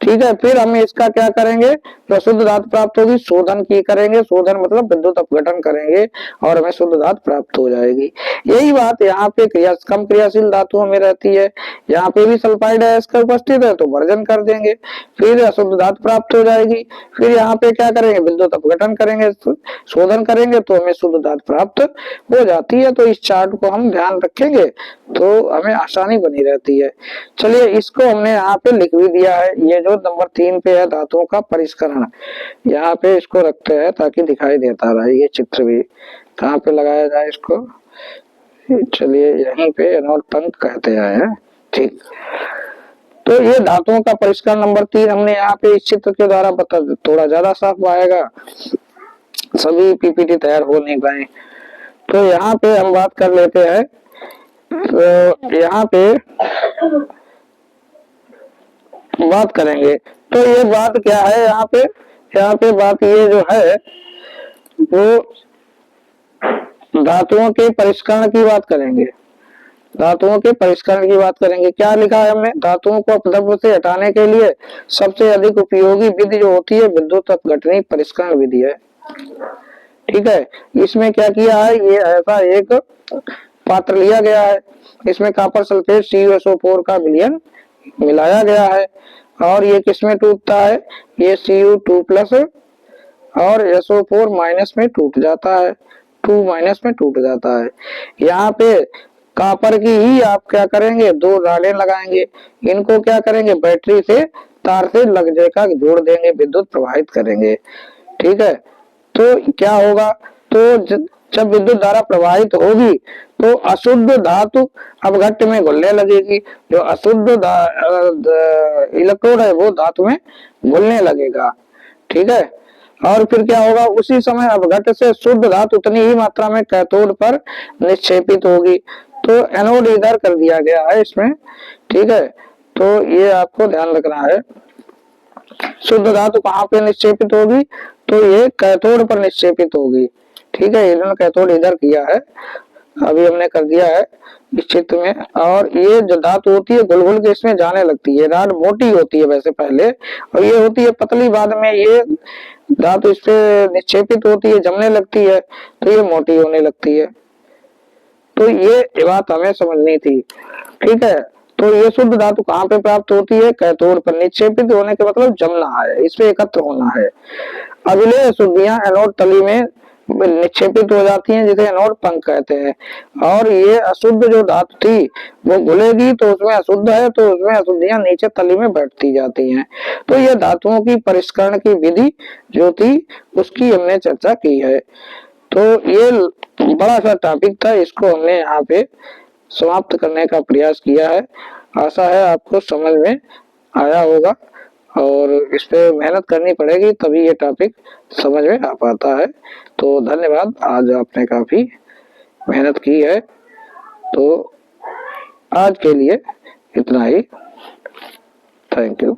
ठीक है। फिर हम इसका क्या करेंगे, जो शुद्ध धातु प्राप्त होगी शोधन की करेंगे, शोधन मतलब विद्युत अपघटन करेंगे और हमें शुद्ध धातु प्राप्त हो जाएगी। यही बात यहाँ पे कम क्रियाशील धातुओं में रहती है। यहाँ पे भी सल्फाइड अयस्क उपस्थित है तो वर्जन कर देंगे, फिर अशुद्ध धातु प्राप्त हो जाएगी। फिर यहाँ पे क्या करेंगे, विद्युत अपघटन करेंगे, शोधन करेंगे तो हमें शुद्ध धातु प्राप्त हो जाती है। तो इस चार्ट को हम ध्यान रखेंगे तो हमें आसानी बनी रहती है। चलिए इसको हमने यहाँ पे लिख भी दिया है, ये जो नंबर 3 पे है धातुओं का परिष्करण, यहाँ पे इसको रखते हैं ताकि दिखाई देता रहे। ये चित्र भी कहाँ पे लगाया जाए इसको, चलिए यहीं पे एनोड पंख कहते हैं, ठीक। तो ये धातुओं का परिष्करण नंबर 3 हमने यहाँ पे इस चित्र के द्वारा बता, थोड़ा ज्यादा साफ आएगा, सभी पीपीटी तैयार हो नहीं पाए। तो यहाँ पे हम बात कर लेते हैं, तो यहाँ पे बात करेंगे। तो ये बात क्या है, यहाँ पे बात ये जो है वो धातुओं के परिष्करण की बात करेंगे, धातुओं के परिष्करण की बात करेंगे। क्या लिखा है हमने, धातुओं को अपद्रव्य से हटाने के लिए सबसे अधिक उपयोगी विधि जो होती है विद्युत अपघटनी परिष्करण विधि है, ठीक है। इसमें क्या किया है, ये ऐसा एक पात्र लिया गया है, इसमें कॉपर सल्फेट CuSO4 का विलयन मिलाया गया है, और ये किसमें टूटता है, ये Cu2 प्लस और SO4 माइनस में टूट जाता है, 2 माइनस में टूट जाता है। यहाँ पे कॉपर की ही आप क्या करेंगे, 2 राडें लगाएंगे, इनको क्या करेंगे, बैटरी से तार से लग जाएगा, जोड़ देंगे, विद्युत प्रवाहित करेंगे, ठीक है। तो क्या होगा, तो जब विद्युत धारा प्रवाहित होगी तो अशुद्ध धातु अपघट्ट में घुलने लगेगी, जो अशुद्ध इलेक्ट्रोड है वो धातु में घुलने लगेगा, ठीक है। और फिर क्या होगा, उसी समय अपघट्ट से शुद्ध धातु उतनी ही मात्रा में कैथोड पर निक्षेपित होगी। तो एनोड इधर कर दिया गया है इसमें, ठीक है। तो ये आपको ध्यान रखना है, शुद्ध धातु कहाँ पे निक्षेपित होगी, तो ये कैथोड पर निक्षेपित होगी, ठीक है। इन्होंने कैथोड इधर किया है, अभी हमने कर दिया है इस चित्र में। और ये जो धातु होती है घुल घुल के इसमें जाने लगती है। राड मोटी होती है वैसे पहले, और ये होती है पतली बाद में। ये धातु इस पे निक्षेपित होती है, जमने लगती है, तो ये मोटी होने लगती है। तो ये बात हमें समझनी थी, ठीक है। तो ये शुद्ध धातु कहाँ पे प्राप्त होती है? कैथोड पर। निक्षेपित होने के मतलब जमना है, इसमें एकत्र होना है। अभिलेय अशुद्धियां एनोड तली में निक्षेपित हो जाती हैं, जिसे एनोड पंख कहते हैं। और ये अशुद्ध जो धातु थी वो घुलेगी तो उसमें अशुद्ध है, तो उसमें अशुद्धियां नीचे तली में बैठती जाती हैं। तो ये धातुओं की परिष्करण की विधि जो थी उसकी हमने चर्चा की है। तो ये बड़ा सा टॉपिक था, इसको हमने यहाँ पे समाप्त करने का प्रयास किया है। आशा है आपको समझ में आया होगा, और इस पे मेहनत करनी पड़ेगी तभी ये टॉपिक समझ में आ पाता है। तो धन्यवाद, आज आपने काफी मेहनत की है। तो आज के लिए इतना ही। Thank you.